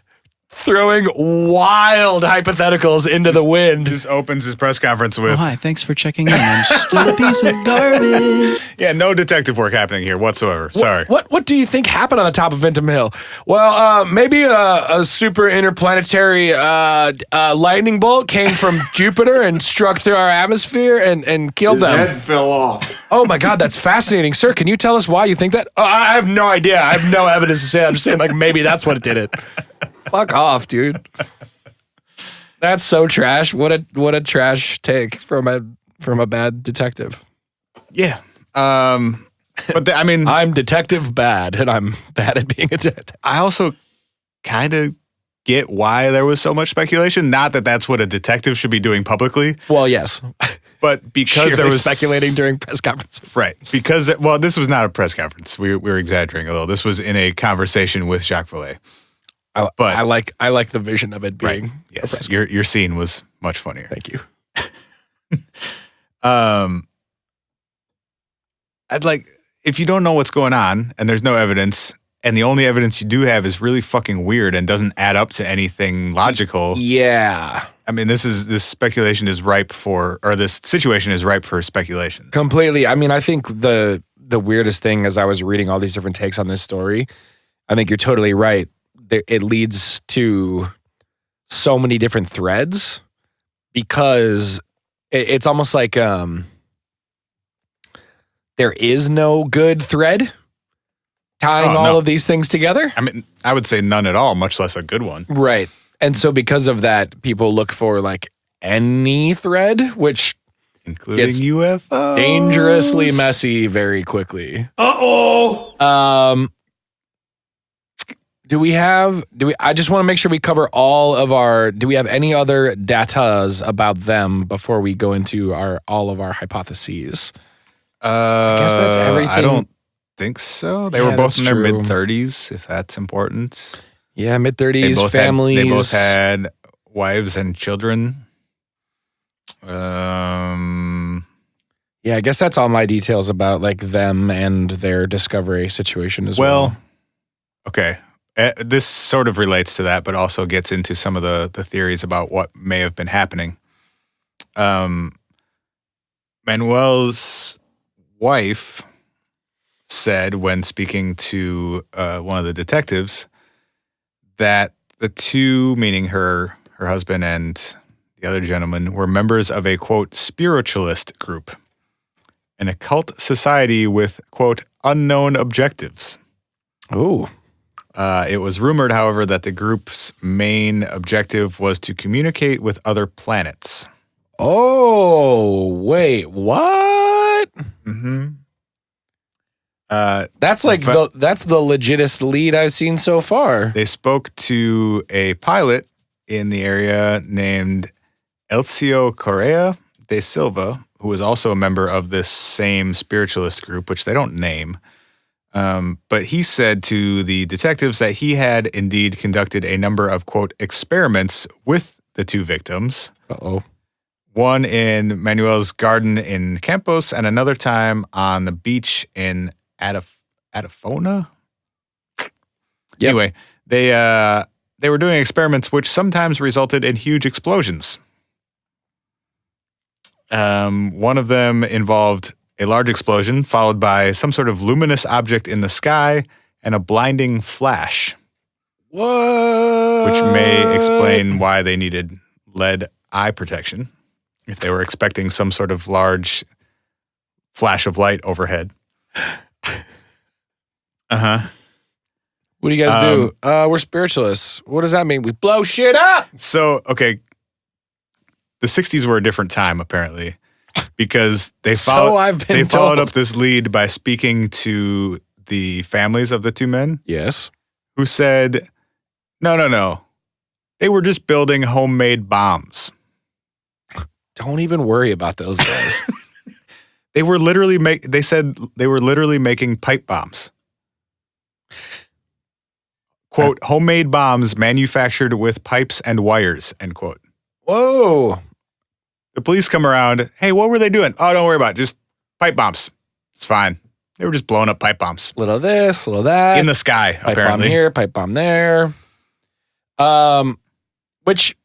B: throwing wild hypotheticals into the wind.
C: Just opens his press conference with,
F: "Hi, thanks for checking in. I'm still a piece of garbage."
C: Yeah, no detective work happening here whatsoever. Sorry.
B: What do you think happened on the top of Vintem Hill? Well, maybe a super interplanetary lightning bolt came from Jupiter and struck through our atmosphere and killed them.
G: His head fell off.
B: Oh my God, that's fascinating. Sir, can you tell us why you think that? I have no idea. I have no evidence to say that. I'm just saying, like, maybe that's what did it. Fuck off, dude. That's so trash. What a trash take from a bad detective.
C: Yeah. But I mean,
B: I'm detective bad, and I'm bad at being a detective.
C: I also kind of get why there was so much speculation. Not that that's what a detective should be doing publicly.
B: Well, yes.
C: But because there was
B: speculating during press conferences.
C: Right. Because, this was not a press conference. We were exaggerating a little. This was in a conversation with Jacques Vallée.
B: But I like the vision of it being.
C: Right. Yes. Your scene was much funnier.
B: Thank you.
C: I'd like, if you don't know what's going on and there's no evidence, and the only evidence you do have is really fucking weird and doesn't add up to anything logical.
B: Yeah.
C: I mean, this speculation is ripe for, or this situation is ripe for speculation.
B: Completely. I mean, I think the weirdest thing as I was reading all these different takes on this story, I think you're totally right. It leads to so many different threads because it's almost like there is no good thread tying all of these things together.
C: I mean, I would say none at all, much less a good one.
B: Right. And so because of that, people look for like any thread, which
C: including UFOs.
B: Dangerously messy very quickly.
D: Uh-oh.
B: I just want to make sure we cover all of do we have any other datas about them before we go into all of our hypotheses? I guess that's everything.
C: I don't think so. They were both in their mid-30s, if that's important.
B: Yeah, mid-30s, families.
C: They both had wives and children.
B: Yeah, I guess that's all my details about like them and their discovery situation as well.
C: Okay. This sort of relates to that, but also gets into some of the theories about what may have been happening. Manuel's wife said when speaking to one of the detectives that the two, meaning her husband and the other gentleman, were members of a, quote, spiritualist group, an occult society with, quote, unknown objectives.
B: Ooh.
C: It was rumored, however, that the group's main objective was to communicate with other planets.
B: Oh, wait, what?
C: Mm-hmm.
B: That's like that's the legitest lead I've seen so far.
C: They spoke to a pilot in the area named Elcio Correa de Silva, who was also a member of this same spiritualist group, which they don't name. But he said to the detectives that he had indeed conducted a number of, quote, experiments with the two victims.
B: Uh-oh.
C: One in Manuel's garden in Campos and another time on the beach in Adafona.
B: Yep.
C: Anyway, they were doing experiments which sometimes resulted in huge explosions. One of them involved a large explosion followed by some sort of luminous object in the sky and a blinding flash.
B: What?
C: Which may explain why they needed lead eye protection if they were expecting some sort of large flash of light overhead. Uh-huh.
B: What do you guys do? We're spiritualists. What does that mean? We blow shit up.
C: So, okay. The 60s were a different time, apparently, because they followed up this lead by speaking to the families of the two men.
B: Yes.
C: Who said, no. They were just building homemade bombs.
B: Don't even worry about those guys.
C: They were literally making pipe bombs. Quote, homemade bombs manufactured with pipes and wires, end quote.
B: Whoa.
C: The police come around. Hey, what were they doing? Oh, don't worry about it. Just pipe bombs. It's fine. They were just blowing up pipe bombs.
B: Little this, little that.
C: In the sky,
B: pipe
C: apparently.
B: Bomb here, pipe bomb there. Which,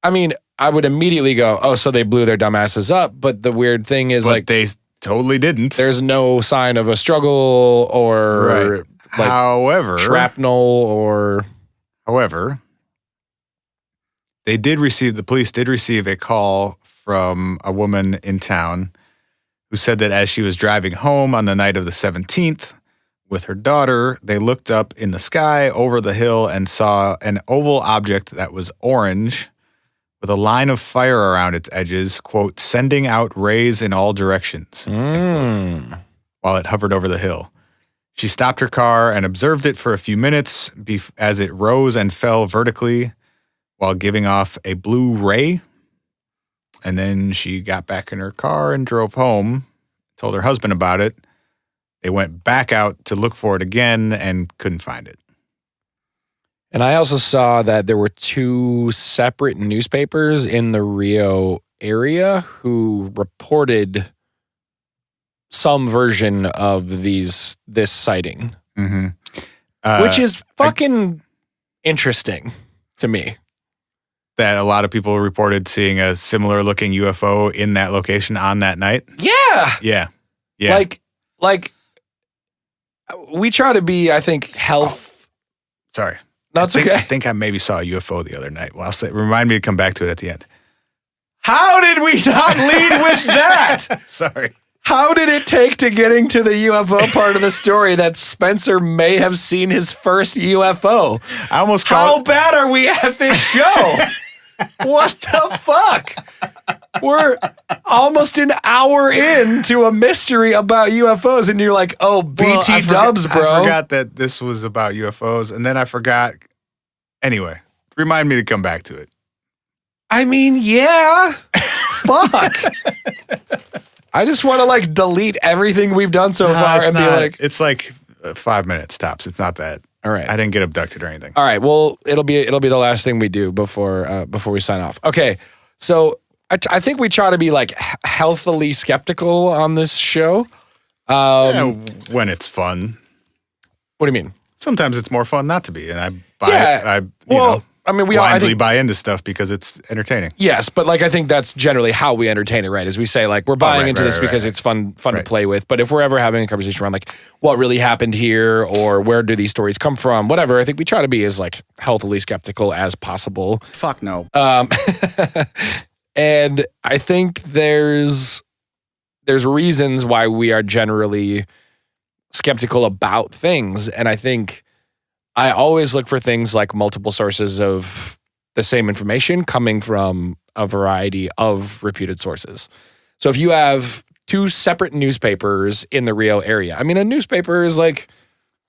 B: I mean, I would immediately go, oh, so they blew their dumbasses up. But the weird thing is,
C: but they totally didn't.
B: There's no sign of a struggle or
C: however,
B: shrapnel or.
C: However, the police did receive a call from a woman in town who said that as she was driving home on the night of the 17th with her daughter, they looked up in the sky over the hill and saw an oval object that was orange with a line of fire around its edges, quote, sending out rays in all directions, while it hovered over the hill. She stopped her car and observed it for a few minutes as it rose and fell vertically while giving off a blue ray. And then she got back in her car and drove home, told her husband about it. They went back out to look for it again and couldn't find it.
B: And I also saw that there were two separate newspapers in the Rio area who reported some version of this sighting, which is fucking interesting to me.
C: That a lot of people reported seeing a similar looking UFO in that location on that night.
B: Yeah. Like we try to be, I think, health.
C: Sorry.
B: That's okay.
C: I think I maybe saw a UFO the other night. Well, remind me to come back to it at the end. How did we not lead with that? Sorry.
B: How did it take to getting to the UFO part of the story that Spencer may have seen his first UFO?
C: I almost
B: How bad are we at this show? What the fuck? We're almost an hour into a mystery about UFOs, and you're like, oh, BT dubs, bro.
C: I forgot that this was about UFOs, and then I forgot. Anyway, remind me to come back to it.
B: I mean, yeah. Fuck. I just want to delete everything we've done so far and be like,
C: it's like 5 minutes tops. It's not that.
B: All right.
C: I didn't get abducted or anything.
B: All right. Well, it'll be the last thing we do before we sign off. Okay. So I think we try to be healthily skeptical on this show.
C: When it's fun.
B: What do you mean?
C: Sometimes it's more fun not to be, and I buy
B: Yeah.
C: it. You know.
B: I mean, we all, I
C: blindly
B: think,
C: buy into stuff because it's entertaining.
B: yes, but like I think that's generally how we entertain it, right? Is we say like we're buying into this because it's fun to play with. But if we're ever having a conversation around like what really happened here or where do these stories come from, whatever, I think we try to be as like healthily skeptical as possible.
F: Fuck no.
B: And I think there's reasons why we are generally skeptical about things, and I think I always look for things like multiple sources of the same information coming from a variety of reputed sources. So if you have two separate newspapers in the Rio area, I mean, a newspaper is like...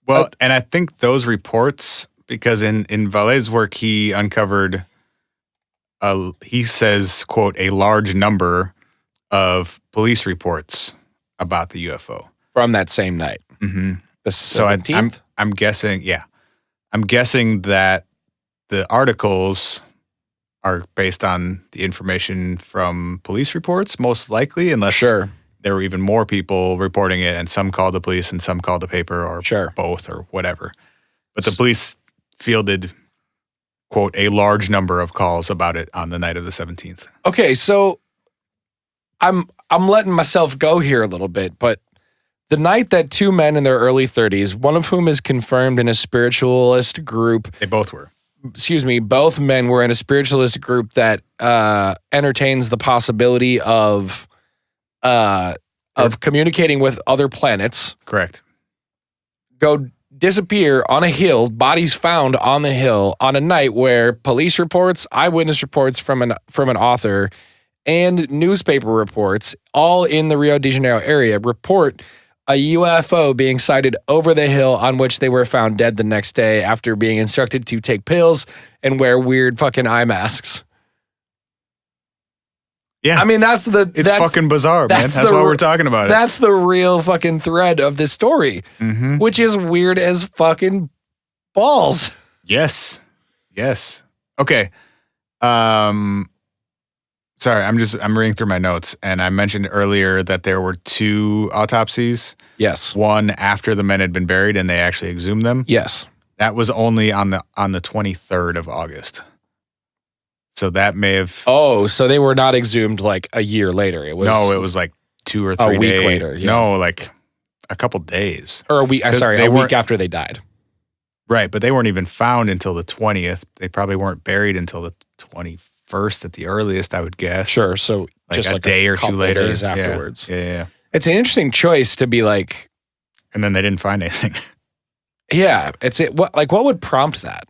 C: Well, and I think those reports, because in Valet's work, he uncovered, he says, quote, a large number of police reports about the UFO.
B: From that same night.
C: Mm-hmm.
B: The 17th?
C: So I'm guessing, yeah. I'm guessing that the articles are based on the information from police reports, most likely, unless there were even more people reporting it and some called the police and some called the paper or both or whatever. But the police fielded, quote, a large number of calls about it on the night of the 17th.
B: Okay, so I'm letting myself go here a little bit, but the night that two men in their early 30s, one of whom is confirmed in a spiritualist group.
C: They both were.
B: Excuse me, both men were in a spiritualist group that entertains the possibility of communicating with other planets.
C: Correct.
B: Go disappear on a hill, bodies found on the hill on a night where police reports, eyewitness reports from an author, and newspaper reports, all in the Rio de Janeiro area, report a UFO being sighted over the hill on which they were found dead the next day after being instructed to take pills and wear weird fucking eye masks.
C: Yeah.
B: I mean, that's
C: fucking bizarre, man. That's why we're talking about it.
B: That's the real fucking thread of this story, which is weird as fucking balls.
C: Yes. Okay. Sorry, I'm reading through my notes, and I mentioned earlier that there were two autopsies.
B: Yes.
C: One after the men had been buried, and they actually exhumed them.
B: Yes.
C: That was only on the 23rd of August. So that may have.
B: Oh, so they were not exhumed like a year later. It was
C: like 2 or 3 days.
B: A week later. Yeah.
C: No, like a couple days.
B: Or a week. A week after they died.
C: Right, but they weren't even found until the 20th. They probably weren't buried until the 21st at the earliest, I would guess.
B: Sure. So
C: like
B: just
C: a day or two later.
B: Days afterwards.
C: Yeah.
B: It's an interesting choice to be like.
C: And then they didn't find anything.
B: Yeah. What would prompt that?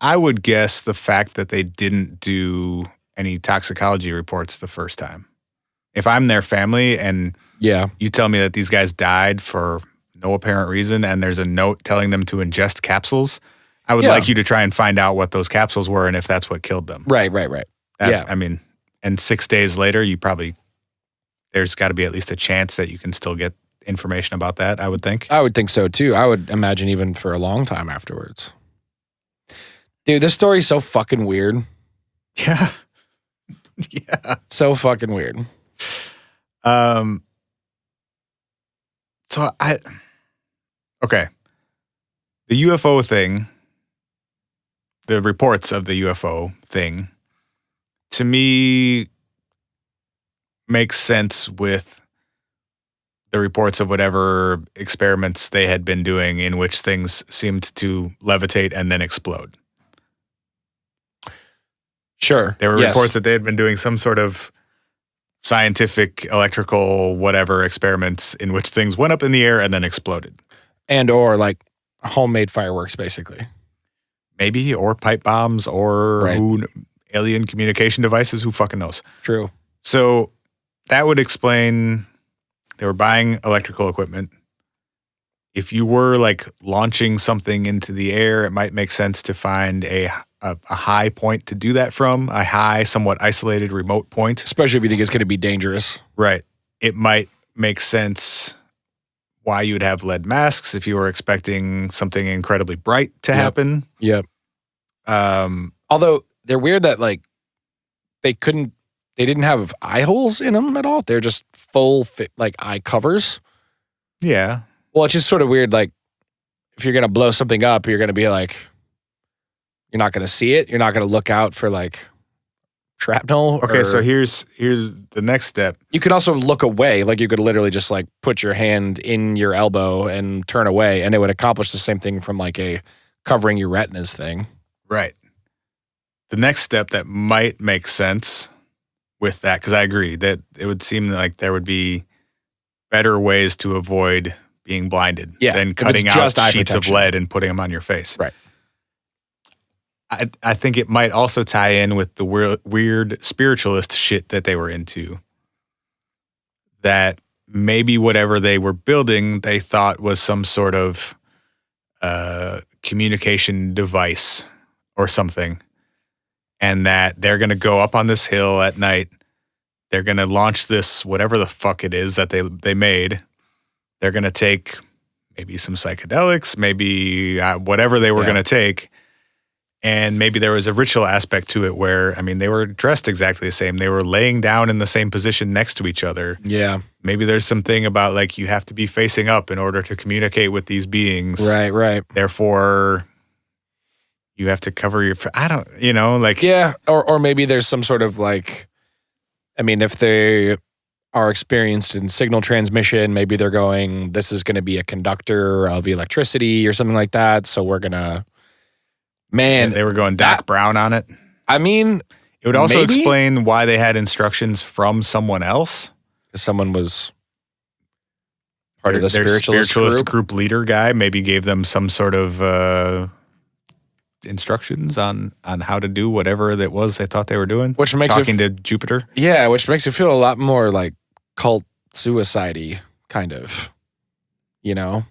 C: I would guess the fact that they didn't do any toxicology reports the first time. If I'm their family and you tell me that these guys died for no apparent reason and there's a note telling them to ingest capsules, I would like you to try and find out what those capsules were and if that's what killed them.
B: Right.
C: I mean, and 6 days later, there's got to be at least a chance that you can still get information about that, I would think.
B: I would think so too. I would imagine even for a long time afterwards. Dude, this story's so fucking weird.
C: Yeah. Yeah.
B: So fucking weird.
C: Okay. The UFO thing, the reports of the UFO thing, to me makes sense with the reports of whatever experiments they had been doing in which things seemed to levitate and then explode.
B: Sure.
C: There were reports that they had been doing some sort of scientific, electrical, whatever experiments in which things went up in the air and then exploded.
B: And or like homemade fireworks, basically.
C: Maybe, or pipe bombs, or alien communication devices, who fucking knows?
B: True.
C: So that would explain they were buying electrical equipment. If you were like launching something into the air, it might make sense to find a high point to do that from, a high, somewhat isolated, remote point.
B: Especially if you think it's going to be dangerous.
C: Right. It might make sense why you would have lead masks if you were expecting something incredibly bright to happen.
B: Yep. Although they're weird that like they didn't have eye holes in them at all. They're just full like eye covers.
C: Yeah.
B: Well, it's just sort of weird. Like if you're going to blow something up, you're going to be like, You're not going to see it. You're not going to look out for like shrapnel.
C: Okay, so here's the next step.
B: You could also look away. Like you could literally just like put your hand in your elbow and turn away, and it would accomplish the same thing from like a covering your retinas thing.
C: Right. The next step that might make sense with that, because I agree that it would seem like there would be better ways to avoid being blinded than cutting out sheets of lead and putting them on your face.
B: Right.
C: I think it might also tie in with the weird spiritualist shit that they were into. That maybe whatever they were building, they thought was some sort of communication device or something. And that they're going to go up on this hill at night. They're going to launch this, whatever the fuck it is that they made. They're going to take maybe some psychedelics, maybe whatever they were going to take. And maybe there was a ritual aspect to it where, I mean, they were dressed exactly the same. They were laying down in the same position next to each other.
B: Yeah.
C: Maybe there's something about like you have to be facing up in order to communicate with these beings.
B: Right.
C: Therefore, you have to cover your,
B: Yeah, or maybe there's some sort of like, I mean, if they are experienced in signal transmission, maybe they're going, this is going to be a conductor of electricity or something like that. So we're going to,
C: they were going Doc Brown on it.
B: I mean,
C: it would also explain why they had instructions from someone else.
B: Someone was part of the spiritualist
C: group leader guy. Maybe gave them some sort of instructions on how to do whatever that was they thought they were doing.
B: Which makes
C: talking to Jupiter.
B: Yeah, which makes it feel a lot more like cult suicide-y, kind of. You know?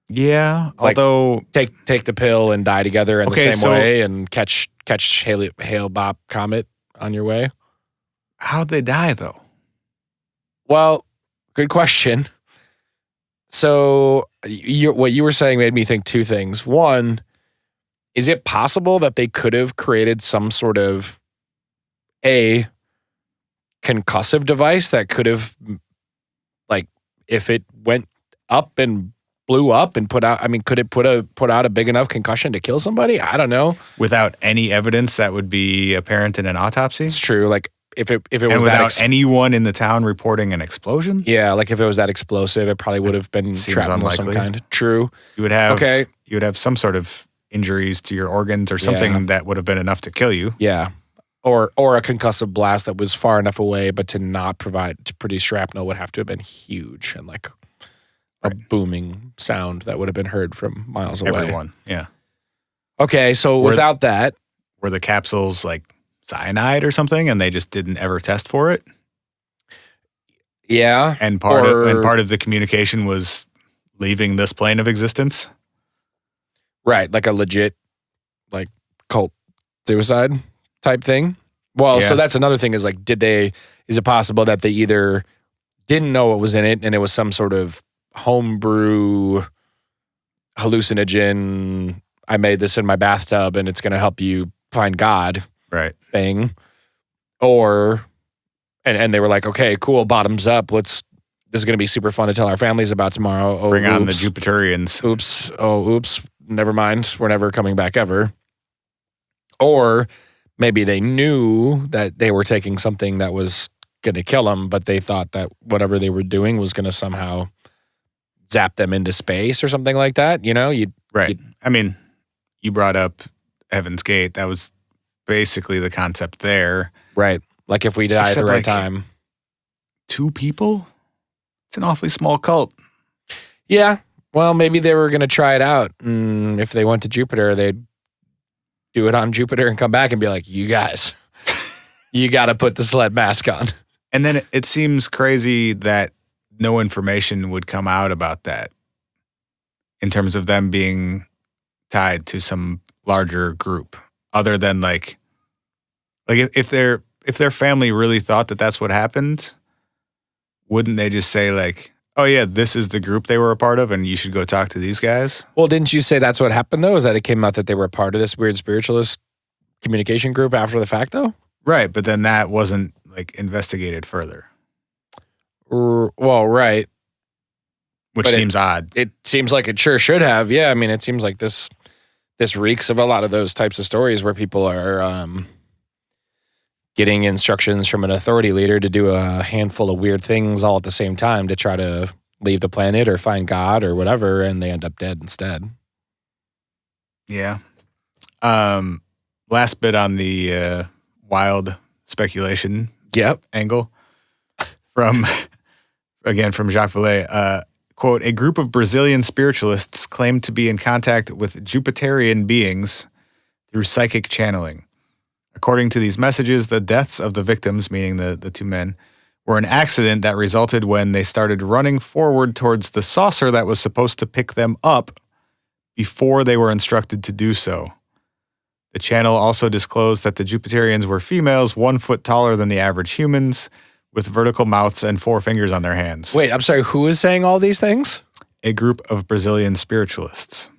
C: Yeah,
B: like,
C: although
B: take the pill and die together in the same way and catch Hale-Bopp comet on your way.
C: How'd they die though?
B: Well, good question. So what you were saying made me think two things. One, is it possible that they could have created some sort of a concussive device that could have, like, if it went up and blew up and put out, I mean, could it put out a big enough concussion to kill somebody? I don't know.
C: Without any evidence that would be apparent in an autopsy?
B: It's true. Like if it was
C: and without anyone in the town reporting an explosion?
B: Yeah, like if it was that explosive, it probably would have been shrapnel of some kind. True.
C: You would have some sort of injuries to your organs or something that would have been enough to kill you.
B: Yeah. Or a concussive blast that was far enough away, but to produce shrapnel would have to have been huge and like a booming sound that would have been heard from miles away.
C: Everyone, yeah.
B: Okay, so without that,
C: were the capsules like cyanide or something, and they just didn't ever test for it?
B: Yeah,
C: and part of the communication was leaving this plane of existence.
B: Right, like a legit, like cult suicide type thing. Well, so that's another thing is like, is it possible that they either didn't know what was in it and it was some sort of homebrew hallucinogen, I made this in my bathtub and it's going to help you find God thing. Or, and they were like, okay, cool, bottoms up. This is going to be super fun to tell our families about tomorrow. Oh,
C: bring on the Jupiterians.
B: Oops. Never mind. We're never coming back ever. Or maybe they knew that they were taking something that was going to kill them, but they thought that whatever they were doing was going to somehow zap them into space or something like that. You know,
C: I mean, you brought up Heaven's Gate. That was basically the concept there.
B: Right. Like if we die at the right time.
C: 2 people? It's an awfully small cult.
B: Yeah. Well, maybe they were going to try it out. And if they went to Jupiter, they'd do it on Jupiter and come back and be like, you guys, you got to put the sled mask on.
C: And then it seems crazy that no information would come out about that in terms of them being tied to some larger group, other than like if their family really thought that that's what happened, wouldn't they just say like, oh yeah, this is the group they were a part of and you should go talk to these guys?
B: Well, didn't you say that's what happened though? Is that it came out that they were a part of this weird spiritualist communication group after the fact though?
C: Right, but then that wasn't like investigated further.
B: Well, right.
C: Which seems odd.
B: It seems like it sure should have. Yeah, I mean, it seems like this this reeks of a lot of those types of stories where people are getting instructions from an authority leader to do a handful of weird things all at the same time to try to leave the planet or find God or whatever, and they end up dead instead.
C: Yeah. Last bit on the wild speculation angle from Jacques Vallée. Quote, a group of Brazilian spiritualists claim to be in contact with Jupiterian beings through psychic channeling. According to these messages, the deaths of the victims, meaning the two men, were an accident that resulted when they started running forward towards the saucer that was supposed to pick them up before they were instructed to do so. The channel also disclosed that the Jupiterians were females 1 foot taller than the average humans, with vertical mouths and 4 fingers on their hands.
B: Wait, I'm sorry, who is saying all these things?
C: A group of Brazilian spiritualists.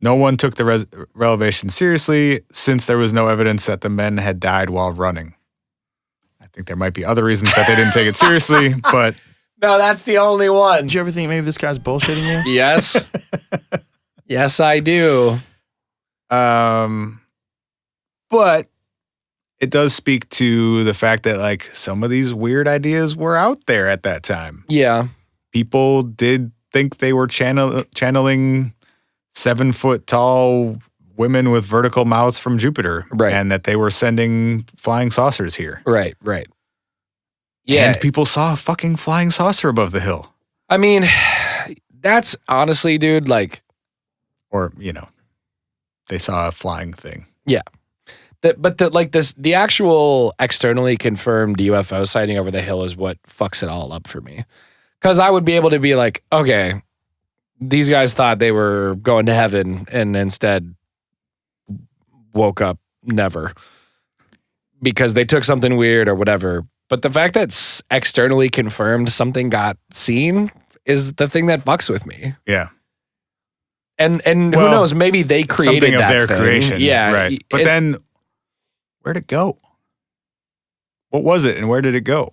C: No one took the revelation seriously since there was no evidence that the men had died while running. I think there might be other reasons that they didn't take it seriously, but...
B: No, that's the only one.
F: Did you ever think maybe this guy's bullshitting you?
B: Yes. Yes, I do.
C: But it does speak to the fact that, like, some of these weird ideas were out there at that time.
B: Yeah.
C: People did think they were channeling 7 foot tall women with vertical mouths from Jupiter.
B: Right.
C: And that they were sending flying saucers here.
B: Right. Yeah.
C: And people saw a fucking flying saucer above the hill.
B: I mean, that's honestly, dude, like...
C: Or, you know, they saw a flying thing.
B: Yeah. The actual externally confirmed UFO sighting over the hill is what fucks it all up for me. Because I would be able to be like, okay, these guys thought they were going to heaven and instead woke up never. Because they took something weird or whatever. But the fact that externally confirmed something got seen is the thing that fucks with me.
C: Yeah.
B: And who knows, maybe they created
C: something of
B: that
C: their
B: thing.
C: creation.
B: Yeah.
C: Right. But then, where'd it go? What was it and where did it go?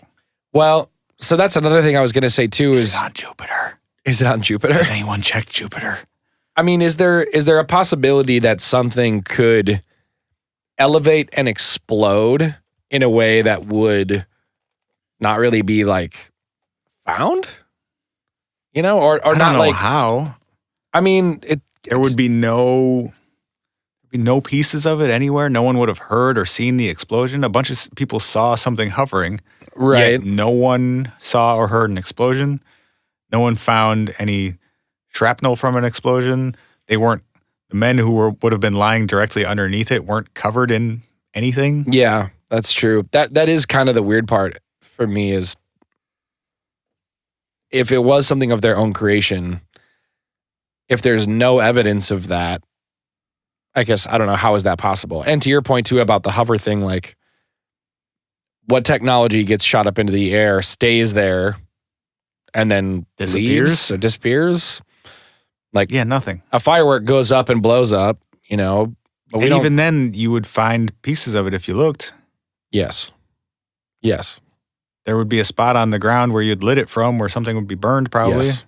B: Well, so that's another thing I was going to say too
C: Is it on Jupiter?
B: Is it on Jupiter?
C: Has anyone checked Jupiter?
B: I mean, is there a possibility that something could elevate and explode in a way that would not really be like found? You know, or
C: I
B: not
C: don't know
B: like
C: how.
B: I mean,
C: There would be no pieces of it anywhere. No one would have heard or seen the explosion. A bunch of people saw something hovering.
B: right.
C: Yet no one saw or heard an explosion. No one found any shrapnel from an explosion. The men who would have been lying directly underneath it weren't covered in anything.
B: Yeah, that's true. That is kind of the weird part for me is if it was something of their own creation, if there's no evidence of that, I guess, I don't know, how is that possible? And to your point too about the hover thing, like what technology gets shot up into the air, stays there, and then leaves or disappears? Like,
C: Yeah, nothing.
B: a firework goes up and blows up, you know. But
C: And even then, you would find pieces of it if you looked.
B: Yes.
C: There would be a spot on the ground where you'd lit it from where something would be burned probably.
B: Yes.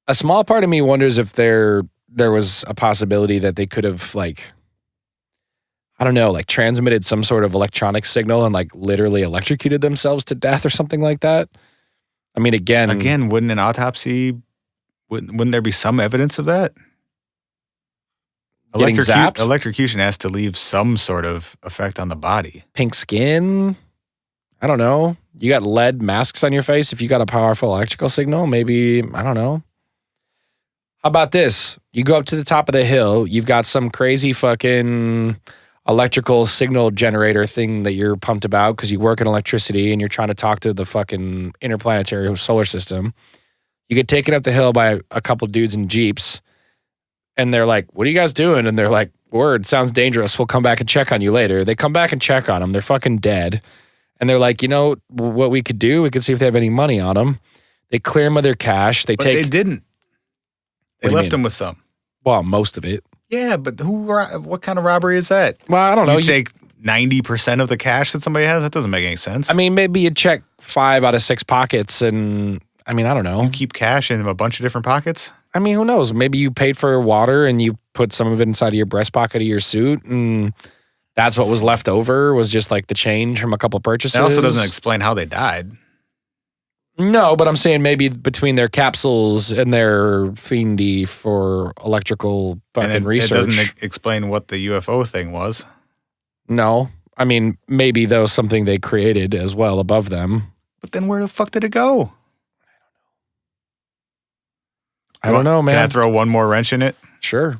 B: A small part of me wonders if there was a possibility that they could have, like, I don't know, like transmitted some sort of electronic signal and like literally electrocuted themselves to death or something like that. I mean, again,
C: Wouldn't an autopsy, wouldn't there be some evidence of that?
B: Getting zapped?
C: Electrocution has to leave some sort of effect on the body.
B: pink skin. I don't know. You got lead masks on your face. If you got a powerful electrical signal, maybe, I don't know. How about this? You go up to the top of the hill. You've got some crazy fucking electrical signal generator thing that you're pumped about because you work in electricity and you're trying to talk to the fucking interplanetary solar system. You get taken up the hill by a couple dudes in Jeeps and they're like, what are you guys doing? And they're like, word, sounds dangerous. We'll come back and check on you later. They come back and check on them. They're fucking dead. And they're like, you know what we could do? We could see if they have any money on them. They clear them of their cash. They
C: They didn't. They
B: What do you
C: left
B: mean?
C: them with some.
B: Well, most of it.
C: Yeah, but what kind of robbery is that?
B: Well, I don't know.
C: You take 90% of the cash that somebody has? That doesn't make any sense.
B: I mean, maybe you check 5 out of 6 pockets and, I mean, I don't know.
C: You keep cash in a bunch of different pockets?
B: I mean, who knows? Maybe you paid for water and you put some of it inside of your breast pocket of your suit, and that's what was left over was just like the change from a couple purchases.
C: It also doesn't explain how they died.
B: No, but I'm saying maybe between their capsules and their fiendy for electrical fucking research.
C: It doesn't explain what the UFO thing was.
B: No. I mean, maybe though something they created as well above them.
C: But then where the fuck did it go?
B: I don't know, man.
C: Can I throw one more wrench in it?
B: Sure.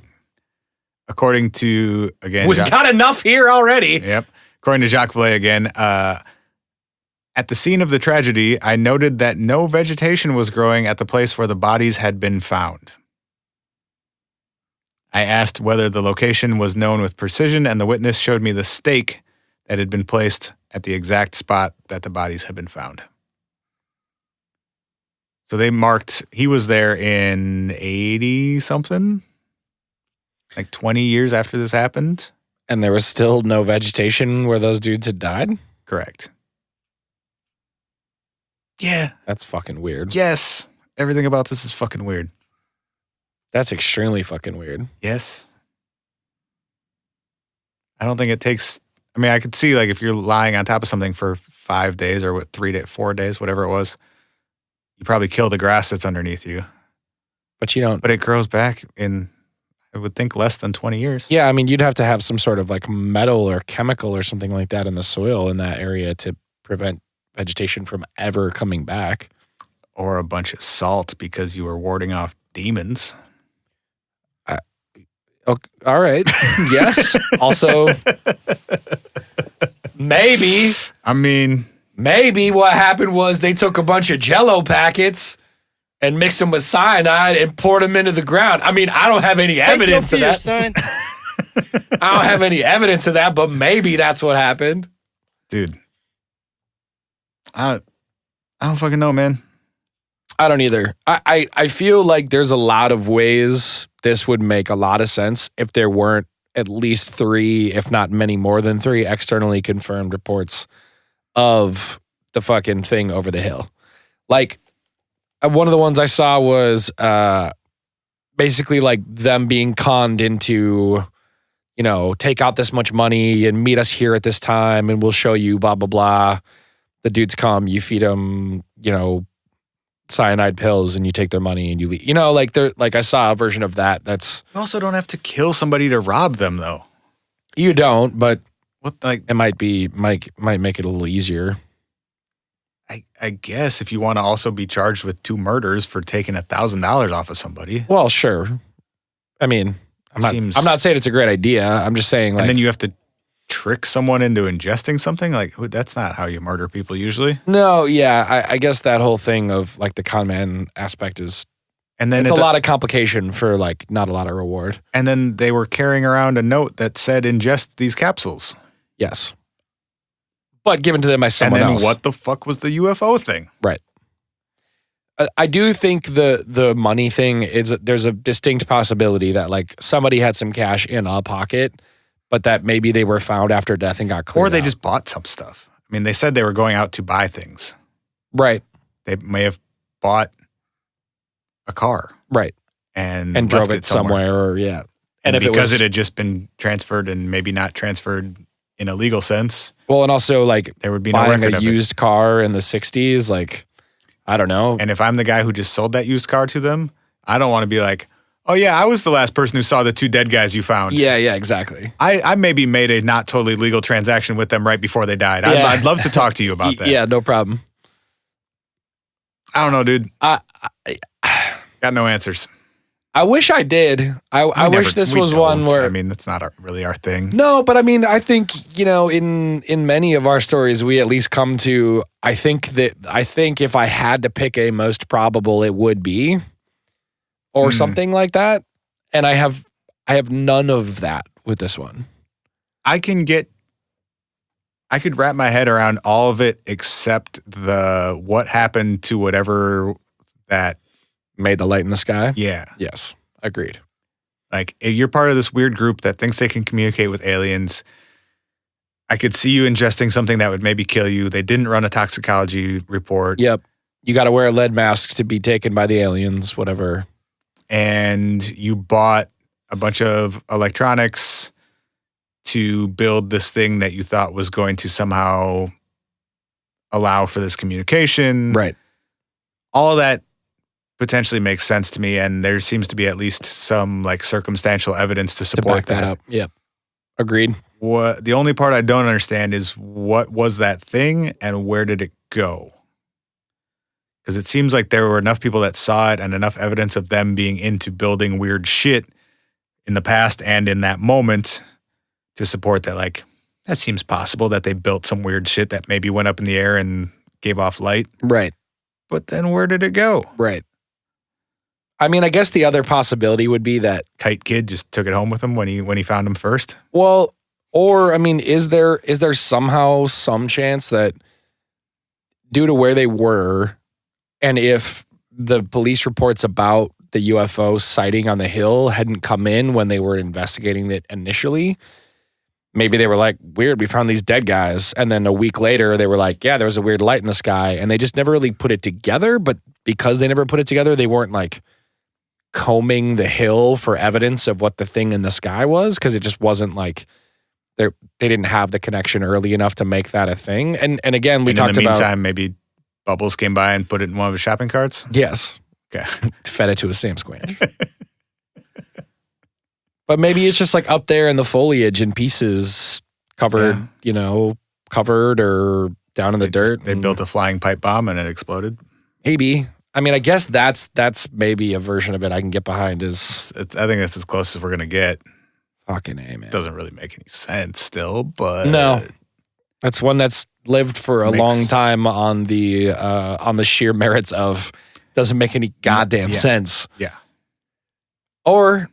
C: According to, again...
B: We've got enough here already.
C: Yep. According to Jacques Vallée again, at the scene of the tragedy, I noted that no vegetation was growing at the place where the bodies had been found. I asked whether the location was known with precision, and the witness showed me the stake that had been placed at the exact spot that the bodies had been found. So they marked, he was there in 80-something, like 20 years after this happened.
B: And there was still no vegetation where those dudes had died?
C: Correct. Yeah.
B: That's fucking weird.
C: Yes. Everything about this is fucking weird.
B: That's extremely fucking weird.
C: Yes. I don't think it takes... I mean, I could see, like, if you're lying on top of something for 5 days or 4 days, whatever it was, you probably kill the grass that's underneath you.
B: But you don't...
C: But it grows back in, I would think, less than 20 years.
B: Yeah, I mean, you'd have to have some sort of, like, metal or chemical or something like that in the soil in that area to prevent vegetation from ever coming back.
C: Or a bunch of salt because you were warding off demons.
B: Okay, all right. Yes. Also, maybe.
C: I mean...
B: Maybe what happened was they took a bunch of Jell-O packets and mixed them with cyanide and poured them into the ground. I mean, I don't have any evidence of that.
G: Son.
B: I don't have any evidence of that, but maybe that's what happened.
C: Dude. I don't fucking know, man.
B: I don't either. I feel like there's a lot of ways this would make a lot of sense if there weren't at least 3, if not many more than 3, externally confirmed reports of the fucking thing over the hill. Like, one of the ones I saw was basically like them being conned into, you know, take out this much money and meet us here at this time and we'll show you blah, blah, blah. The dudes come, you feed them, you know, cyanide pills and you take their money and you leave. You know, like I saw a version of that. That's...
C: You also don't have to kill somebody to rob them, though.
B: You don't, but
C: what, like,
B: it might make it a little easier.
C: I guess if you want to also be charged with 2 murders for taking $1,000 off of somebody.
B: Well, sure. I mean, I'm not saying it's a great idea. I'm just saying, like,
C: and then you have to trick someone into ingesting something. Like, that's not how you murder people usually.
B: No, yeah, I guess that whole thing of like the con man aspect is, and then it's a lot of complication for like not a lot of reward.
C: And then they were carrying around a note that said ingest these capsules.
B: Yes. But given to them by someone else.
C: And then what the fuck was the UFO thing?
B: Right. I do think the money thing is, there's a distinct possibility that like somebody had some cash in a pocket, but that maybe they were found after death and got cleared
C: Or they
B: out.
C: just bought some stuff. I mean, they said they were going out to buy things.
B: Right.
C: They may have bought a car.
B: Right.
C: And
B: drove it somewhere or, yeah.
C: And if because it had just been transferred and maybe not transferred in a legal sense.
B: Well, and also like
C: there would be no
B: buying
C: record
B: a
C: of
B: used car in the 60s, like, I don't know.
C: And if I'm the guy who just sold that used car to them, I don't want to be like, oh yeah, I was the last person who saw the 2 dead guys you found.
B: Yeah, exactly.
C: I maybe made a not totally legal transaction with them right before they died.
B: Yeah.
C: I'd love to talk to you about that.
B: Yeah, no problem.
C: I don't know, dude. Got no answers.
B: I wish I did. I wish this was one where...
C: I mean, that's not really our thing.
B: No, but I mean, I think, you know, in many of our stories, we at least come to, I think if I had to pick a most probable, it would be, or something like that. And I have none of that with this one.
C: I could wrap my head around all of it except what happened to whatever that
B: made the light in the sky.
C: Yeah.
B: Yes. Agreed.
C: Like, if you're part of this weird group that thinks they can communicate with aliens, I could see you ingesting something that would maybe kill you. They didn't run a toxicology report.
B: Yep. You got to wear a lead mask to be taken by the aliens, whatever.
C: And you bought a bunch of electronics to build this thing that you thought was going to somehow allow for this communication.
B: Right.
C: All of that potentially makes sense to me, and there seems to be at least some like circumstantial evidence to
B: To
C: support
B: back that up. Yep. Agreed.
C: What the only part I don't understand is what was that thing and where did it go? Because it seems like there were enough people that saw it and enough evidence of them being into building weird shit in the past and in that moment to support that. Like, that seems possible that they built some weird shit that maybe went up in the air and gave off light.
B: Right.
C: But then where did it go?
B: Right. I mean, I guess the other possibility would be that,
C: Kite Kid just took it home with him when he found him first.
B: well, or I mean, is there somehow some chance that due to where they were, and if the police reports about the UFO sighting on the hill hadn't come in when they were investigating it initially, maybe they were like, weird, we found these dead guys. And then a week later, they were like, yeah, there was a weird light in the sky. And they just never really put it together. But because they never put it together, they weren't like combing the hill for evidence of what the thing in the sky was, because it just wasn't like they didn't have the connection early enough to make that a thing. And again, we talked
C: in the
B: about,
C: meantime, maybe Bubbles came by and put it in one of his shopping carts.
B: yes,
C: Okay.
B: fed it to a Sam Squanch. But maybe it's just like up there in the foliage in pieces, covered, covered or down in the dirt.
C: They built a flying pipe bomb and it exploded.
B: Maybe. I mean, I guess that's maybe a version of it I can get behind is
C: I think that's as close as we're going to get.
B: fucking A, man.
C: It doesn't really make any sense still, but
B: No. That's one that's lived for a long time on the sheer merits of doesn't make any goddamn sense.
C: Yeah.
B: Or,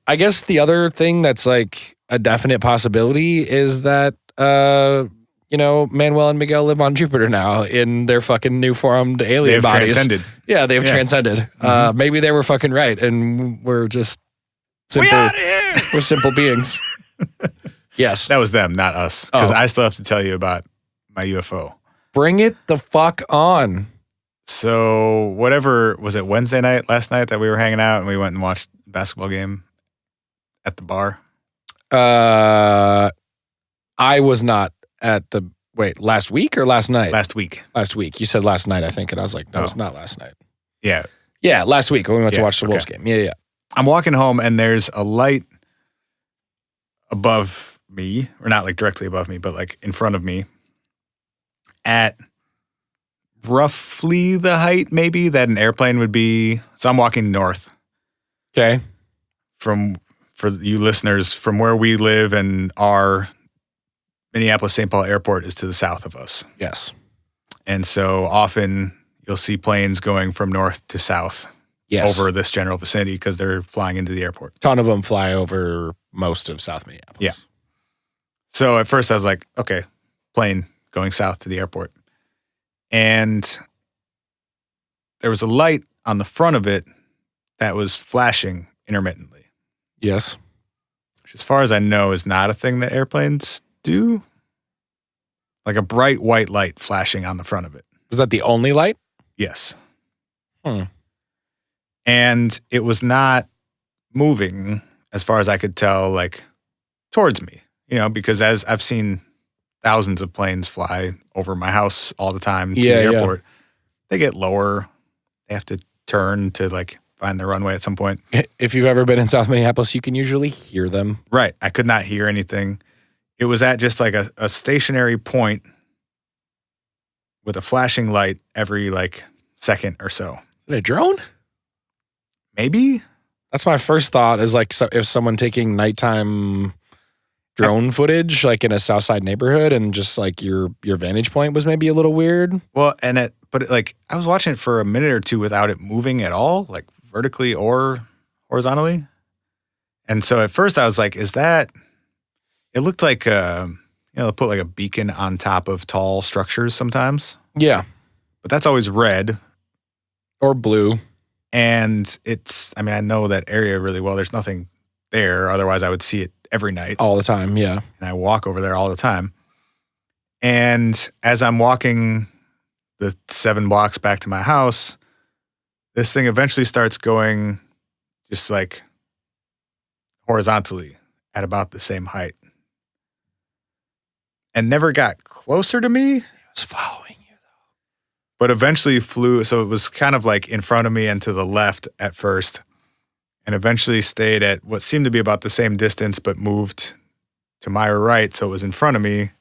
B: I guess the other thing that's like a definite possibility is that, Manuel and Miguel live on Jupiter now in their fucking new formed alien
C: They've
B: bodies.
C: transcended.
B: Yeah, they've transcended. Maybe they were fucking right and we're just simple. We're simple beings. Yes.
C: That was them, not us. Because
B: Oh.
C: I still have to tell you about my UFO.
B: Bring it the fuck on.
C: So whatever, was it Wednesday night, last night that we were hanging out and we went and watched a basketball game at the bar?
B: I was not at last week or last night?
C: Last week.
B: Last week. You said last night, I think. And I was like, no, it's not last night.
C: Yeah.
B: Yeah, last week when we went to
C: Yeah,
B: watch the Wolves game. Yeah.
C: I'm walking home and there's a light above me, or not like directly above me, but like in front of me at roughly the height maybe that an airplane would be. So I'm walking north
B: Okay.
C: for you listeners, from where we live and our Minneapolis-St. Paul airport is to the south of us.
B: Yes.
C: And so often you'll see planes going from north to south
B: Yes.
C: over this general vicinity because they're flying into the airport.
B: ton of them fly over most of South Minneapolis.
C: Yeah. So at first I was like, okay, plane going south to the airport. And there was a light on the front of it that was flashing intermittently,
B: Yes.
C: which as far as I know is not a thing that airplanes do. Like a bright white light flashing on the front of it.
B: Was that the only light?
C: Yes.
B: Hmm.
C: And it was not moving as far as I could tell, like towards me, because as I've seen thousands of planes fly over my house all the time to the airport, they get lower. They have to turn to like find their runway at some point.
B: If you've ever been in South Minneapolis, you can usually hear them.
C: Right. I could not hear anything. It was at just like a stationary point with a flashing light every like second or so.
B: Is it a drone?
C: Maybe.
B: That's my first thought is like if someone taking nighttime drone footage like in a South Side neighborhood and just like your vantage point was maybe a little weird.
C: Well, but I was watching it for a minute or two without it moving at all, like vertically or horizontally. And so at first I was like, it looked like, they'll put like a beacon on top of tall structures sometimes,
B: Yeah.
C: but that's always red.
B: Or blue.
C: And I know that area really well. There's nothing there. Otherwise I would see it every night.
B: All the time. Yeah.
C: And I walk over there all the time. And as I'm walking the 7 blocks back to my house, this thing eventually starts going just like horizontally at about the same height and never got closer to me.
B: It was following you, though.
C: But eventually flew. So it was kind of like in front of me and to the left at first, and eventually stayed at what seemed to be about the same distance, but moved to my right. So it was in front of me,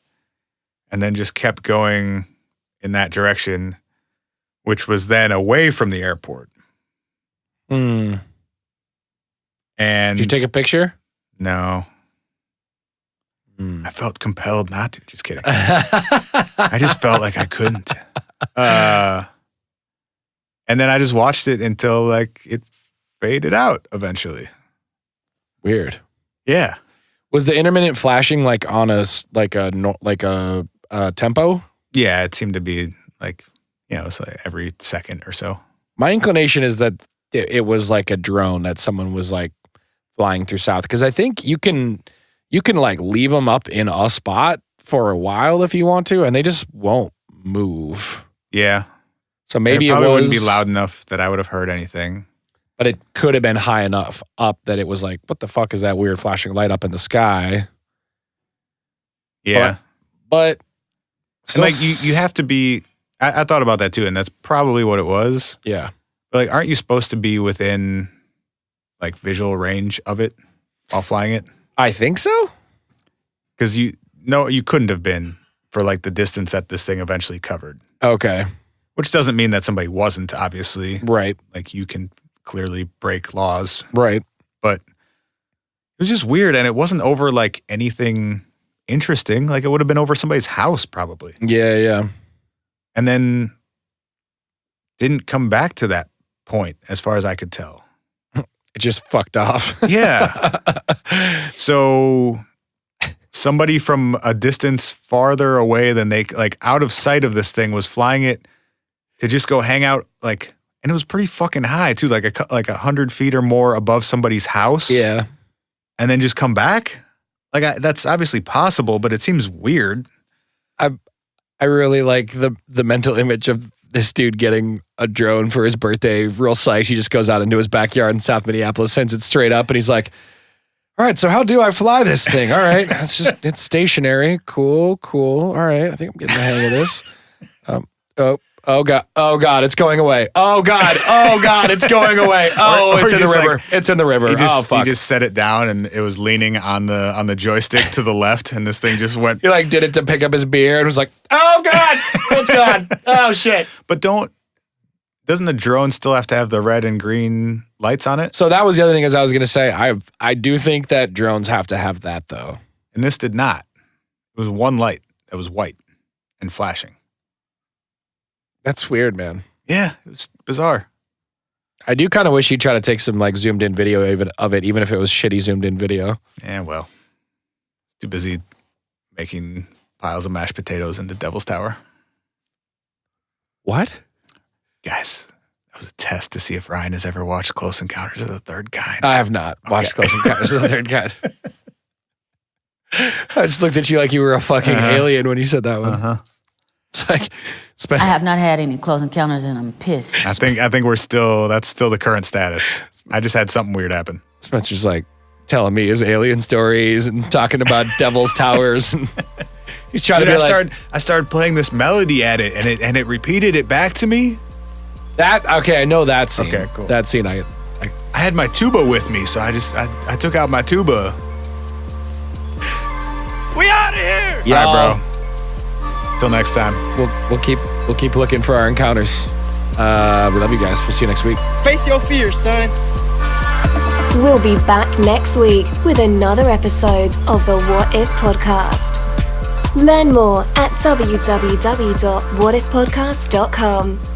C: and then just kept going in that direction, which was then away from the airport.
B: And did you take a picture?
C: No. I felt compelled not to. Just kidding. I just felt like I couldn't. And then I just watched it until like it faded out eventually.
B: Weird.
C: Yeah.
B: Was the intermittent flashing like on a tempo?
C: Yeah, it seemed to be like, it's like every second or so.
B: My inclination is that it was like a drone that someone was like flying through south, because I think you can like leave them up in a spot for a while if you want to, and they just won't move.
C: Yeah.
B: So maybe
C: it probably wouldn't
B: was
C: be loud enough that I would have heard anything.
B: But it could have been high enough up that it was like, what the fuck is that weird flashing light up in the sky?
C: Yeah.
B: But
C: and like you have to be, I thought about that too, and that's probably what it was.
B: Yeah.
C: But like, aren't you supposed to be within like visual range of it while flying it?
B: I think so.
C: Because you couldn't have been for like the distance that this thing eventually covered.
B: Okay.
C: Which doesn't mean that somebody wasn't, obviously.
B: Right.
C: Like you can clearly break laws.
B: Right.
C: But it was just weird, and it wasn't over like anything interesting. Like it would have been over somebody's house probably.
B: Yeah, yeah.
C: And then didn't come back to that point as far as I could tell.
B: It just fucked off.
C: Yeah. So somebody from a distance farther away than they, like out of sight of this thing, was flying it to just go hang out, like, and it was pretty fucking high too, like 100 feet or more above somebody's house.
B: Yeah.
C: And then just come back. Like that's obviously possible, but it seems weird.
B: I really like the mental image of this dude getting a drone for his birthday, real psyched. He just goes out into his backyard in South Minneapolis, sends it straight up, and he's like, all right, so how do I fly this thing? All right, it's stationary. Cool. All right, I think I'm getting the hang of this. Oh God, it's going away. Oh God, it's going away. Oh, it's in the river. It's in the river. Oh fuck.
C: He just set it down, and it was leaning on the joystick to the left, and this thing just went.
B: He like did it to pick up his beer and was like, oh God, it's gone. Oh shit.
C: But doesn't the drone still have to have the red and green lights on it?
B: So that was the other thing, as I was going to say. I do think that drones have to have that though.
C: And this did not. It was one light that was white and flashing.
B: That's weird, man.
C: Yeah, it was bizarre.
B: I do kind of wish he'd try to take some like zoomed in video of it, even if it was shitty zoomed in video.
C: Yeah, well, too busy making piles of mashed potatoes in the Devil's Tower.
B: What?
C: Guys, that was a test to see if Ryan has ever watched Close Encounters of the Third Kind.
B: I have not watched Close Encounters of the Third Kind. I just looked at you like you were a fucking alien when you said that one. It's like,
G: I have not had any close encounters, and I'm pissed.
C: I think that's still the current status. I just had something weird happen.
B: Spencer's like telling me his alien stories and talking about Devil's Towers. And he's trying to be
C: I started playing this melody at it, and it repeated it back to me.
B: Okay, I know that scene.
C: Okay, cool.
B: That scene, I
C: had my tuba with me, so I took out my tuba.
D: We out of here!
C: All right, bro. Till next time.
B: We'll keep looking for our encounters. We love you guys. We'll see you next week.
D: Face your fears, son.
A: We'll be back next week with another episode of the What If Podcast. Learn more at www.whatifpodcast.com.